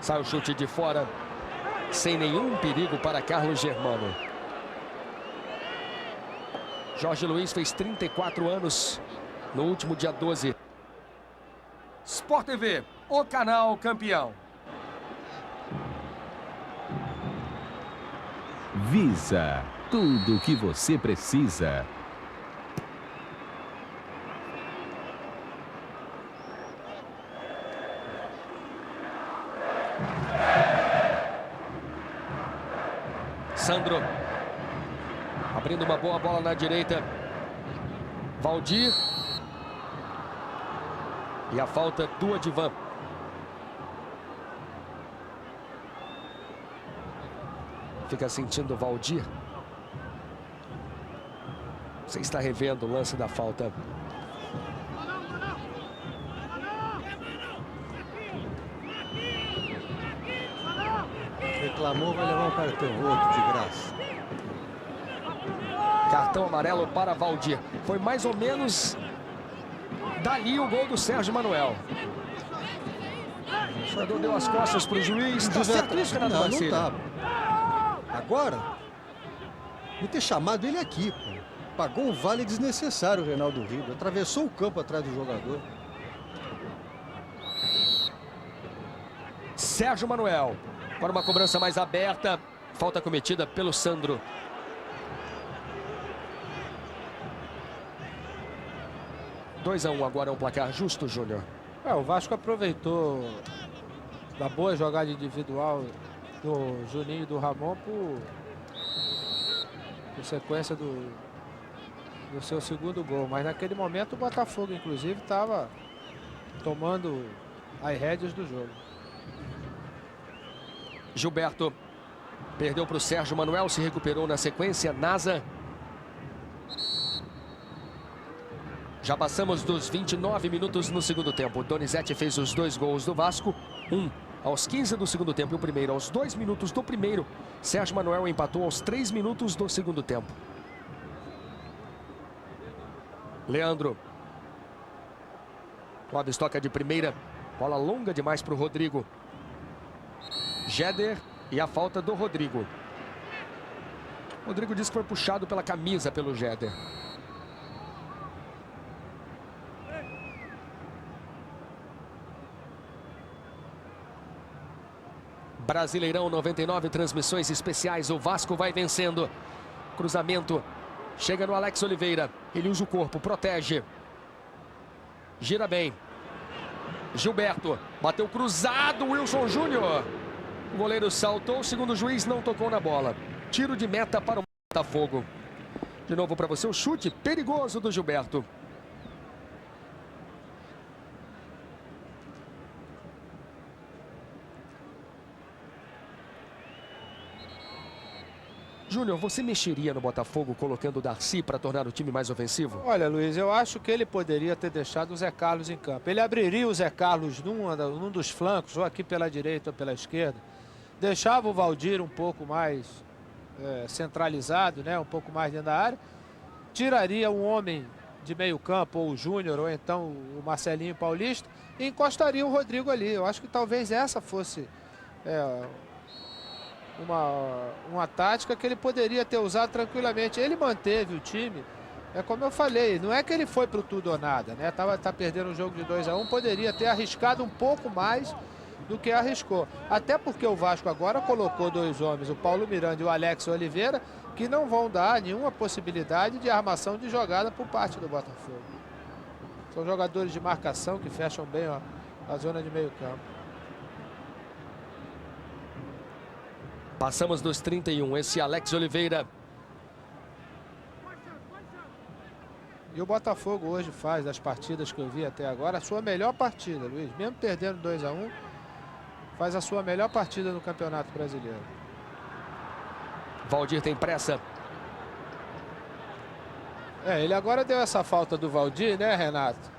Sai o chute de fora, sem nenhum perigo para Carlos Germano. Jorge Luiz fez 34 anos no último dia 12. Sport TV, o canal campeão. Visa, tudo o que você precisa. Sandro, abrindo uma boa bola na direita. Valdir. E a falta do Adivan. Fica sentindo o Valdir. Você está revendo o lance da falta. Reclamou, vai levar um cartão, outro de graça. Cartão amarelo para Valdir. Foi mais ou menos dali o gol do Sérgio Manuel. O jogador deu as costas para o juiz. Está certo isso, Renato Marcílio? Não tá. Agora, vou ter chamado ele aqui, pô. Pagou um vale desnecessário o Reinaldo Ribas. Atravessou o campo atrás do jogador. Sérgio Manuel. Agora uma cobrança mais aberta. Falta cometida pelo Sandro. Dois a 1 agora é um placar justo, Júnior. O Vasco aproveitou da boa jogada individual do Juninho e do Ramon por sequência do seu segundo gol. Mas naquele momento o Botafogo, inclusive, estava tomando as rédeas do jogo. Gilberto perdeu para o Sérgio Manuel, se recuperou na sequência. Nasa. Já passamos dos 29 minutos no segundo tempo. Donizete fez os 2 gols do Vasco. Um aos 15 do segundo tempo e o primeiro aos 2 minutos do primeiro. Sérgio Manuel empatou aos 3 minutos do segundo tempo. Leandro. Clóvis toca de primeira. Bola longa demais para o Rodrigo. Jeder e a falta do Rodrigo. Rodrigo disse que foi puxado pela camisa pelo Jeder. Brasileirão 99, transmissões especiais. O Vasco vai vencendo. Cruzamento. Chega no Alex Oliveira. Ele usa o corpo, protege. Gira bem. Gilberto. Bateu cruzado. Wilson Júnior. O goleiro saltou. Segundo o juiz, não tocou na bola. Tiro de meta para o Botafogo. De novo para você o chute perigoso do Gilberto. Júnior, você mexeria no Botafogo colocando o Darcy para tornar o time mais ofensivo? Olha, Luiz, eu acho que ele poderia ter deixado o Zé Carlos em campo. Ele abriria o Zé Carlos num dos flancos, ou aqui pela direita ou pela esquerda. Deixava o Valdir um pouco mais centralizado, né? Um pouco mais dentro da área. Tiraria um homem de meio campo, ou o Júnior, ou então o Marcelinho Paulista, e encostaria o Rodrigo ali. Eu acho que talvez essa fosse uma tática que ele poderia ter usado tranquilamente. Ele manteve o time, como eu falei, não é que ele foi pro tudo ou nada, né? Tá perdendo o jogo de 2 a 1, poderia ter arriscado um pouco mais do que arriscou. Até porque o Vasco agora colocou 2 homens, o Paulo Miranda e o Alex Oliveira, que não vão dar nenhuma possibilidade de armação de jogada por parte do Botafogo. São jogadores de marcação que fecham bem a zona de meio campo. Passamos dos 31, esse Alex Oliveira. E o Botafogo hoje faz, das partidas que eu vi até agora, a sua melhor partida, Luiz. Mesmo perdendo 2 a 1, faz a sua melhor partida no Campeonato Brasileiro. Valdir tem pressa. Ele agora deu essa falta do Valdir, né, Renato?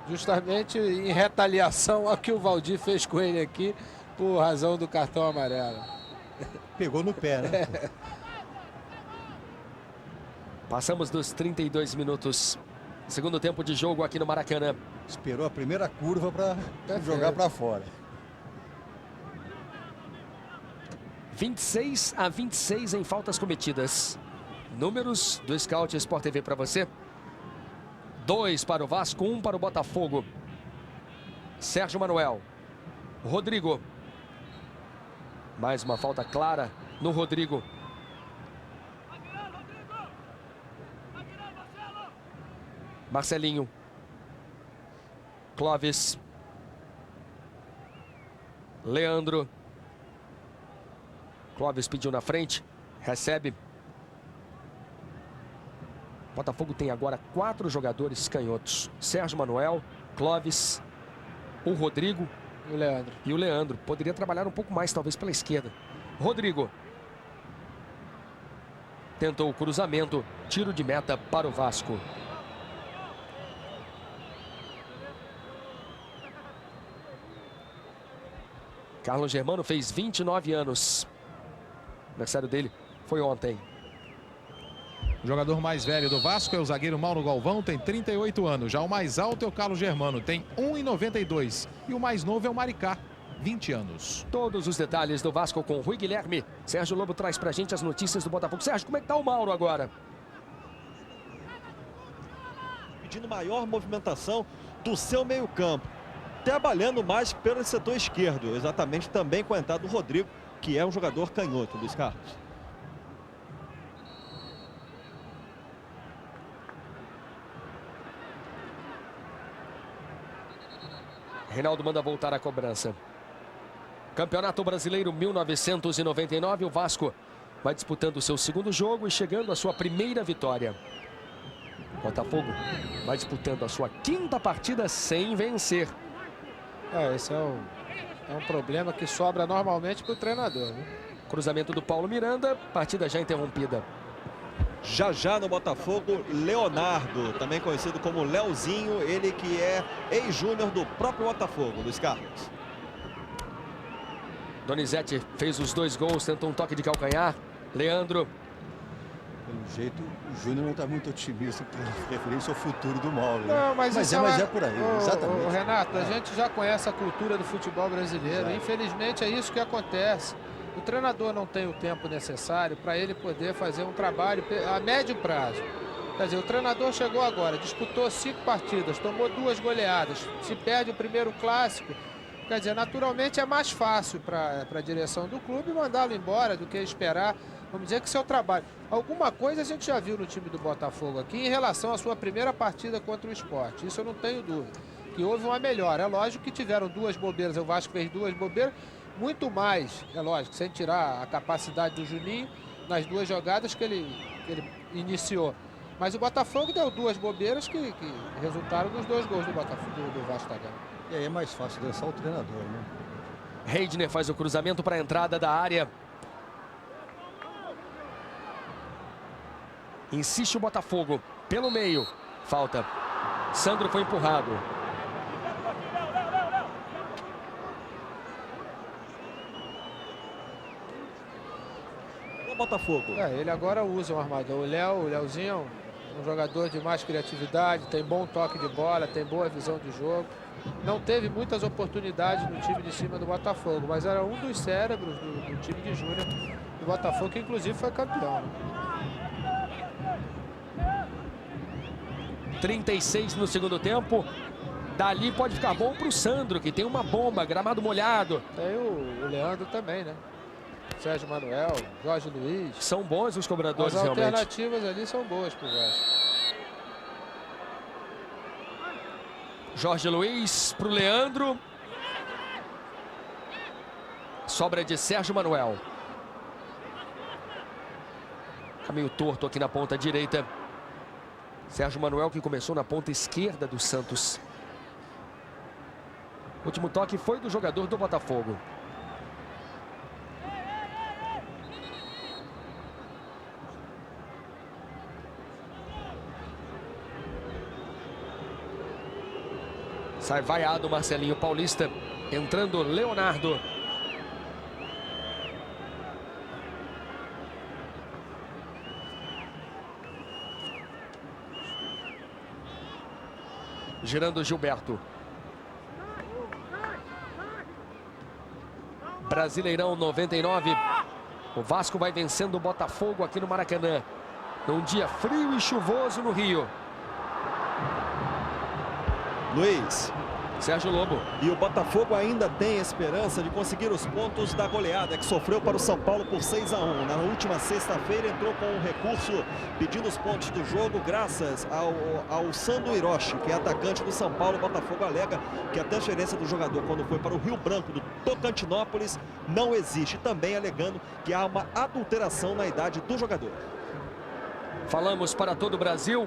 Justamente em retaliação ao que o Valdir fez com ele aqui, por razão do cartão amarelo. Pegou no pé, né? Passamos dos 32 minutos. Segundo tempo de jogo aqui no Maracanã. Esperou a primeira curva para jogar para fora. 26-26 em faltas cometidas. Números do Scout Sport TV para você. 2 para o Vasco, 1 para o Botafogo. Sérgio Manuel. Rodrigo. Mais uma falta clara no Rodrigo. Marcelinho. Clóvis. Leandro. Clóvis pediu na frente. Recebe. Botafogo tem agora 4 jogadores canhotos. Sérgio Manuel, Clóvis, o Rodrigo e o Leandro. Poderia trabalhar um pouco mais, talvez, pela esquerda. Rodrigo. Tentou o cruzamento. Tiro de meta para o Vasco. Carlos Germano fez 29 anos. O aniversário dele foi ontem. O jogador mais velho do Vasco é o zagueiro Mauro Galvão, tem 38 anos. Já o mais alto é o Carlos Germano, tem 1,92. E o mais novo é o Maricá, 20 anos. Todos os detalhes do Vasco com o Rui Guilherme. Sérgio Lobo traz pra gente as notícias do Botafogo. Sérgio, como é que tá o Mauro agora? Pedindo maior movimentação do seu meio-campo. Trabalhando mais pelo setor esquerdo, exatamente também com a entrada do Rodrigo, que é um jogador canhoto, Luiz Carlos. Reinaldo manda voltar a cobrança. Campeonato Brasileiro 1999, o Vasco vai disputando o seu segundo jogo e chegando à sua primeira vitória. Botafogo vai disputando a sua 5ª partida sem vencer. Esse é um problema que sobra normalmente para o treinador, né? Cruzamento do Paulo Miranda, partida já interrompida. Já no Botafogo, Leonardo, também conhecido como Leozinho, ele que é ex-júnior do próprio Botafogo, Luiz Carlos. Donizete fez os 2 gols, tentou um toque de calcanhar. Leandro. Pelo jeito, o Júnior não está muito otimista com referência ao futuro do Mauro. Não, mas é por aí, exatamente. Renato, a gente já conhece a cultura do futebol brasileiro. Infelizmente é isso que acontece. O treinador não tem o tempo necessário para ele poder fazer um trabalho a médio prazo. Quer dizer, o treinador chegou agora, disputou 5 partidas, tomou 2 goleadas, se perde o primeiro clássico. Quer dizer, naturalmente é mais fácil para a direção do clube mandá-lo embora do que esperar, vamos dizer, que seu trabalho. Alguma coisa a gente já viu no time do Botafogo aqui em relação à sua primeira partida contra o Sport. Isso eu não tenho dúvida. Que houve uma melhora. É lógico que tiveram 2 bobeiras, o Vasco fez 2 bobeiras. Muito mais, é lógico, sem tirar a capacidade do Juninho nas 2 jogadas que ele iniciou. Mas o Botafogo deu 2 bobeiras que resultaram nos 2 gols do Botafogo, do Vasco da Gama. E aí é mais fácil dançar o treinador, né? Reidner faz o cruzamento para a entrada da área. Insiste o Botafogo pelo meio. Falta. Sandro foi empurrado. Botafogo. Ele agora usa um armador. O Leozinho é um jogador de mais criatividade, tem bom toque de bola, tem boa visão de jogo. Não teve muitas oportunidades no time de cima do Botafogo, mas era um dos cérebros do time de júnior do Botafogo, que inclusive foi campeão. 36 no segundo tempo. Dali pode ficar bom para o Sandro, que tem uma bomba, gramado molhado. Tem o Leandro também, né? Sérgio Manuel, Jorge Luiz. São bons os cobradores, as realmente. As alternativas ali são boas pro Vasco. Jorge Luiz para o Leandro. Sobra de Sérgio Manuel. Caminho torto aqui na ponta direita. Sérgio Manuel, que começou na ponta esquerda do Santos. O último toque foi do jogador do Botafogo. Sai vaiado Marcelinho Paulista. Entrando Leonardo. Girando Gilberto. Brasileirão 99. O Vasco vai vencendo o Botafogo aqui no Maracanã. Num dia frio e chuvoso no Rio. Luiz. Sérgio Lobo. E o Botafogo ainda tem esperança de conseguir os pontos da goleada que sofreu para o São Paulo por 6-1. Na última sexta-feira entrou com um recurso pedindo os pontos do jogo graças ao Sandro Hiroshi, que é atacante do São Paulo. O Botafogo alega que a transferência do jogador quando foi para o Rio Branco do Tocantinópolis não existe. Também alegando que há uma adulteração na idade do jogador. Falamos para todo o Brasil.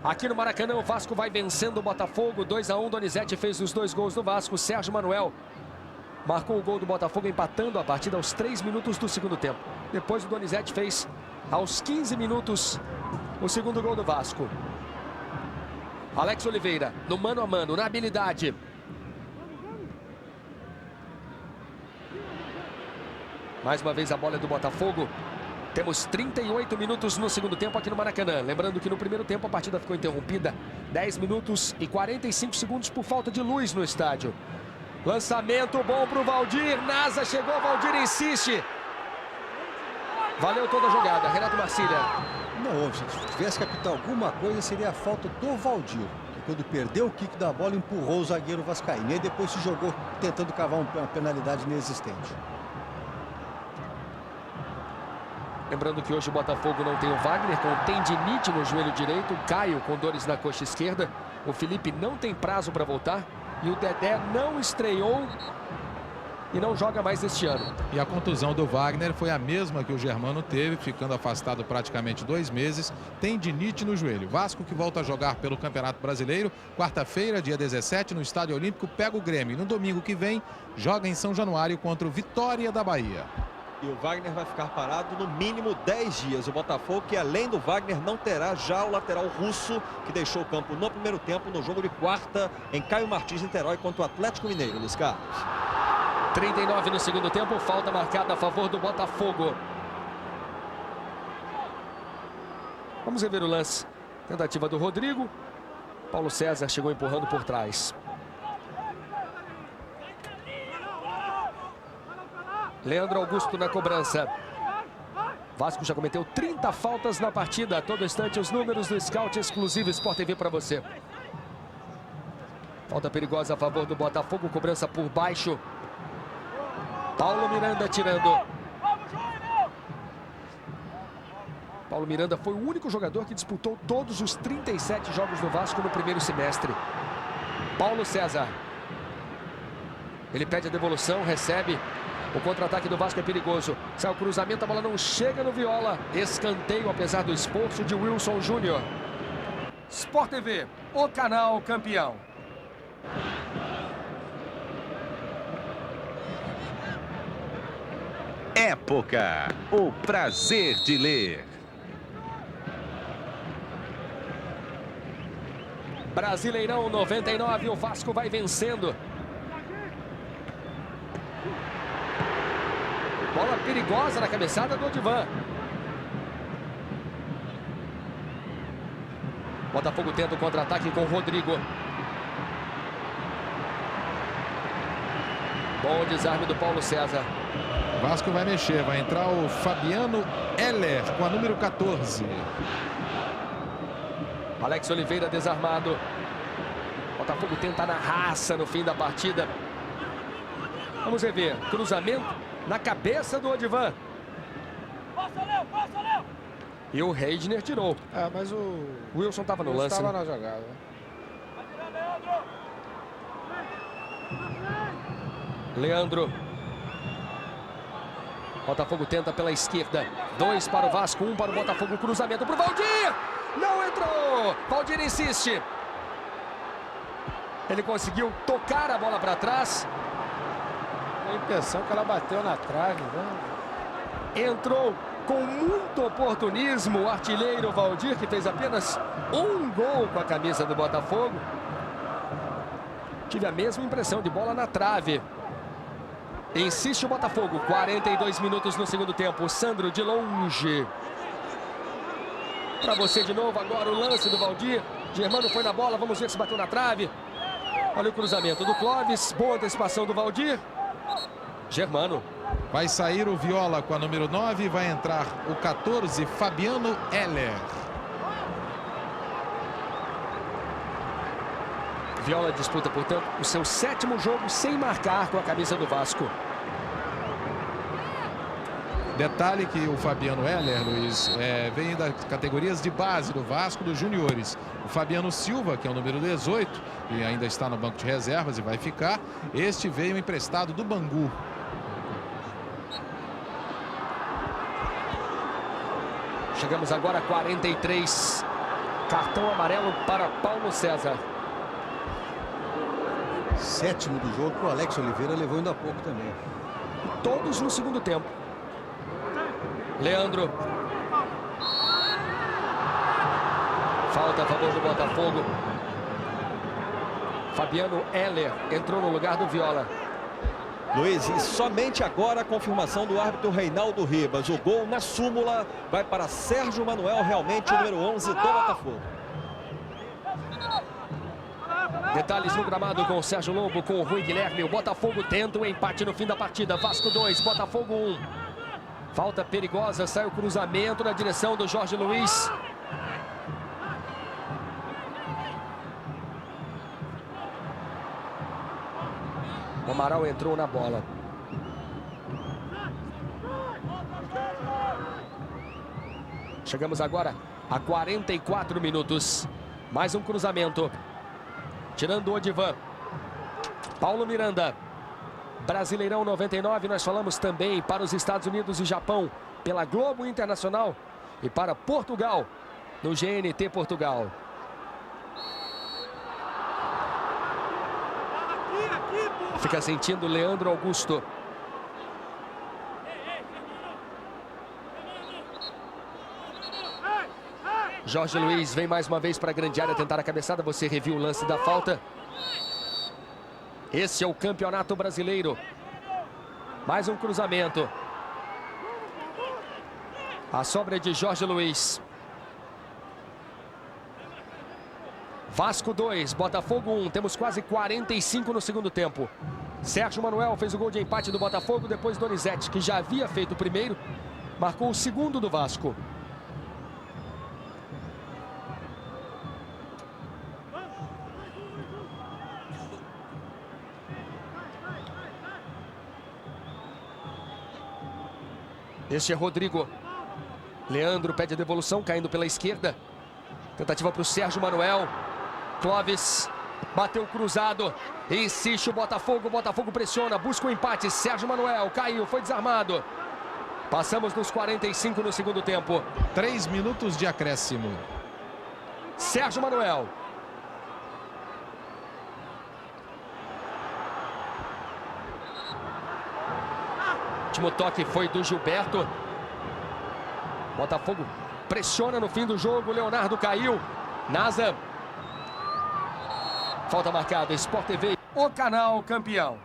Aqui no Maracanã, o Vasco vai vencendo o Botafogo. 2-1, Donizete fez os 2 gols do Vasco. Sérgio Manuel marcou o gol do Botafogo, empatando a partida aos 3 minutos do segundo tempo. Depois o Donizete fez, aos 15 minutos, o segundo gol do Vasco. Alex Oliveira, no mano a mano, na habilidade. Mais uma vez a bola é do Botafogo. Temos 38 minutos no segundo tempo aqui no Maracanã. Lembrando que no primeiro tempo a partida ficou interrompida. 10 minutos e 45 segundos por falta de luz no estádio. Lançamento bom para o Valdir. Nasa chegou, Valdir insiste. Valeu toda a jogada. Renato Marcília. Não, se tivesse que apitar alguma coisa, seria a falta do Valdir, que quando perdeu o kick da bola, empurrou o zagueiro vascaíno. E depois se jogou tentando cavar uma penalidade inexistente. Lembrando que hoje o Botafogo não tem o Wagner com tendinite no joelho direito, o Caio com dores na coxa esquerda, o Felipe não tem prazo para voltar e o Dedé não estreou e não joga mais este ano. E a contusão do Wagner foi a mesma que o Germano teve, ficando afastado praticamente 2 meses, tendinite no joelho. Vasco que volta a jogar pelo Campeonato Brasileiro, quarta-feira, dia 17, no Estádio Olímpico, pega o Grêmio. No domingo que vem, joga em São Januário contra o Vitória da Bahia. E o Wagner vai ficar parado no mínimo 10 dias. O Botafogo, que além do Wagner, não terá já o lateral russo, que deixou o campo no primeiro tempo, no jogo de quarta, em Caio Martins, Niterói, contra o Atlético Mineiro. Luiz Carlos. 39 no segundo tempo, falta marcada a favor do Botafogo. Vamos rever o lance. Tentativa do Rodrigo. Paulo César chegou empurrando por trás. Leandro Augusto na cobrança. Vasco já cometeu 30 faltas na partida. A todo instante os números do Scout exclusivo Sport TV para você. Falta perigosa a favor do Botafogo. Cobrança por baixo. Paulo Miranda tirando. Paulo Miranda foi o único jogador que disputou todos os 37 jogos do Vasco no primeiro semestre. Paulo César. Ele pede a devolução, recebe. O contra-ataque do Vasco é perigoso. Sai o cruzamento, a bola não chega no Viola. Escanteio, apesar do esforço de Wilson Júnior. Sport TV, o canal campeão. Época, o prazer de ler. Brasileirão 99, o Vasco vai vencendo. Bola perigosa na cabeçada do Odivan. Botafogo tenta o contra-ataque com o Rodrigo. Bom desarme do Paulo César. Vasco vai mexer, vai entrar o Fabiano Heller com a número 14. Alex Oliveira desarmado. Botafogo tenta na raça no fim da partida. Vamos rever. Cruzamento na cabeça do Odivan. E o Reidner tirou. Mas o Wilson estava no lance. Estava na jogada. Leandro. Botafogo tenta pela esquerda. 2 para o Vasco, 1 para o Botafogo. Cruzamento para o Valdir. Não entrou. Valdir insiste. Ele conseguiu tocar a bola para trás. A impressão que ela bateu na trave, né? Entrou com muito oportunismo o artilheiro Valdir, que fez apenas 1 gol com a camisa do Botafogo. Tive a mesma impressão de bola na trave. Insiste o Botafogo. 42 minutos no segundo tempo. O Sandro de longe. Para você de novo agora o lance do Valdir. Germano foi na bola. Vamos ver se bateu na trave. Olha o cruzamento do Clóvis. Boa antecipação do Valdir. Germano. Vai sair o Viola com a número 9 e vai entrar o 14, Fabiano Heller. Viola disputa, portanto, o seu 7º jogo sem marcar com a camisa do Vasco. Detalhe que o Fabiano Heller, Luiz, vem das categorias de base do Vasco, dos juniores. O Fabiano Silva, que é o número 18, e ainda está no banco de reservas e vai ficar, este veio emprestado do Bangu. Chegamos agora a 43. Cartão amarelo para Paulo César. 7º do jogo que o Alex Oliveira levou ainda há pouco também. Todos no segundo tempo. Leandro. Falta a favor do Botafogo. Fabiano Heller entrou no lugar do Viola. Luiz, e somente agora a confirmação do árbitro Reinaldo Ribas. O gol na súmula vai para Sérgio Manuel, realmente o número 11 do Botafogo. Detalhes no gramado com o Sérgio Lobo, com o Rui Guilherme. O Botafogo tenta o empate no fim da partida. Vasco 2, Botafogo 1. Falta perigosa, sai o cruzamento na direção do Jorge Luiz. O Amaral entrou na bola. Chegamos agora a 44 minutos. Mais um cruzamento. Tirando o Odivan. Paulo Miranda. Brasileirão 99, nós falamos também para os Estados Unidos e Japão, pela Globo Internacional e para Portugal, no GNT Portugal. Fica sentindo Leandro Augusto. Jorge Luiz vem mais uma vez para a grande área tentar a cabeçada. Você reviu o lance da falta. Esse é o Campeonato Brasileiro. Mais um cruzamento. A sobra é de Jorge Luiz. Vasco 2, Botafogo 1. Temos quase 45 no segundo tempo. Sérgio Manuel fez o gol de empate do Botafogo. Depois Donizete, que já havia feito o primeiro, marcou o segundo do Vasco. Este é Rodrigo. Leandro pede a devolução, caindo pela esquerda. Tentativa para o Sérgio Manuel. Clóvis bateu cruzado. Insiste o Botafogo. O Botafogo pressiona, busca o empate. Sérgio Manuel caiu, foi desarmado. Passamos nos 45 no segundo tempo. 3 minutos de acréscimo. Sérgio Manuel. O último toque foi do Gilberto. Botafogo pressiona no fim do jogo. Leonardo caiu. Nasa. Falta marcada. Sport TV. O canal campeão.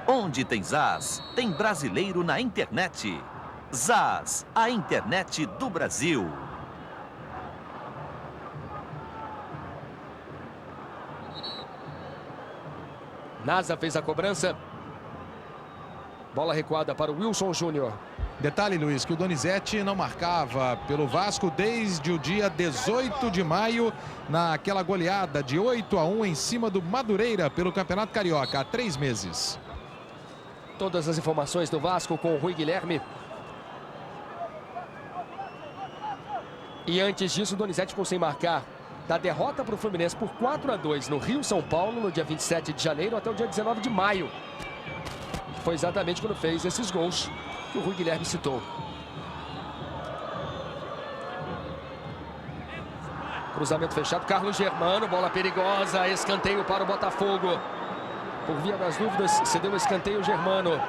Onde tem Zaz, tem brasileiro na internet. Zaz, a internet do Brasil. Nasa fez a cobrança. Bola recuada para o Wilson Júnior. Detalhe, Luiz, que o Donizete não marcava pelo Vasco desde o dia 18 de maio, naquela goleada de 8-1 em cima do Madureira pelo Campeonato Carioca, há 3 meses. Todas as informações do Vasco com o Rui Guilherme. E antes disso, o Donizete ficou sem marcar da derrota para o Fluminense por 4-2 no Rio, São Paulo, no dia 27 de janeiro até o dia 19 de maio. Foi exatamente quando fez esses gols que o Rui Guilherme citou. Cruzamento fechado, Carlos Germano, bola perigosa, escanteio para o Botafogo. Por via das dúvidas, cedeu o escanteio Germano.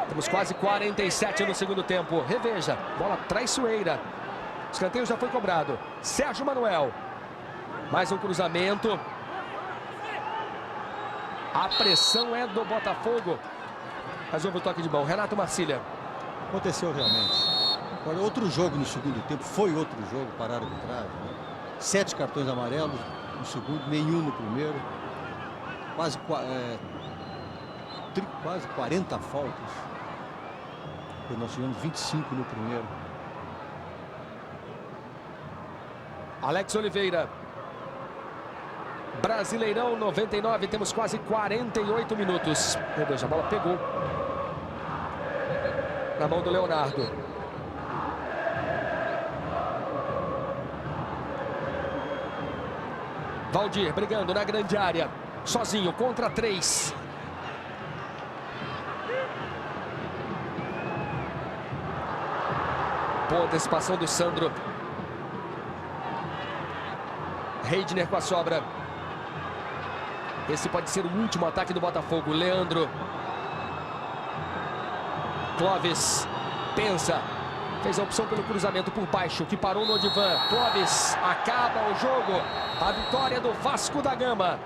Temos quase 47 no segundo tempo. Reveja, bola traiçoeira. O escanteio já foi cobrado. Sérgio Manuel. Mais um cruzamento. A pressão é do Botafogo. Mas houve o toque de mão. Renato Marcília. Aconteceu realmente. Agora, outro jogo no segundo tempo. Foi outro jogo para a arbitragem, né? 7 cartões amarelos no segundo, nenhum no primeiro. quase 40 faltas. E nós tivemos 25 no primeiro. Alex Oliveira. Brasileirão 99, temos quase 48 minutos. Meu Deus, a bola pegou na mão do Leonardo. Valdir brigando na grande área, sozinho contra 3. Boa antecipação do Sandro. Reidner com a sobra. Esse pode ser o último ataque do Botafogo. Leandro. Clóvis pensa. Fez a opção pelo cruzamento por baixo, que parou no Odivan. Clóvis acaba o jogo. A vitória do Vasco da Gama.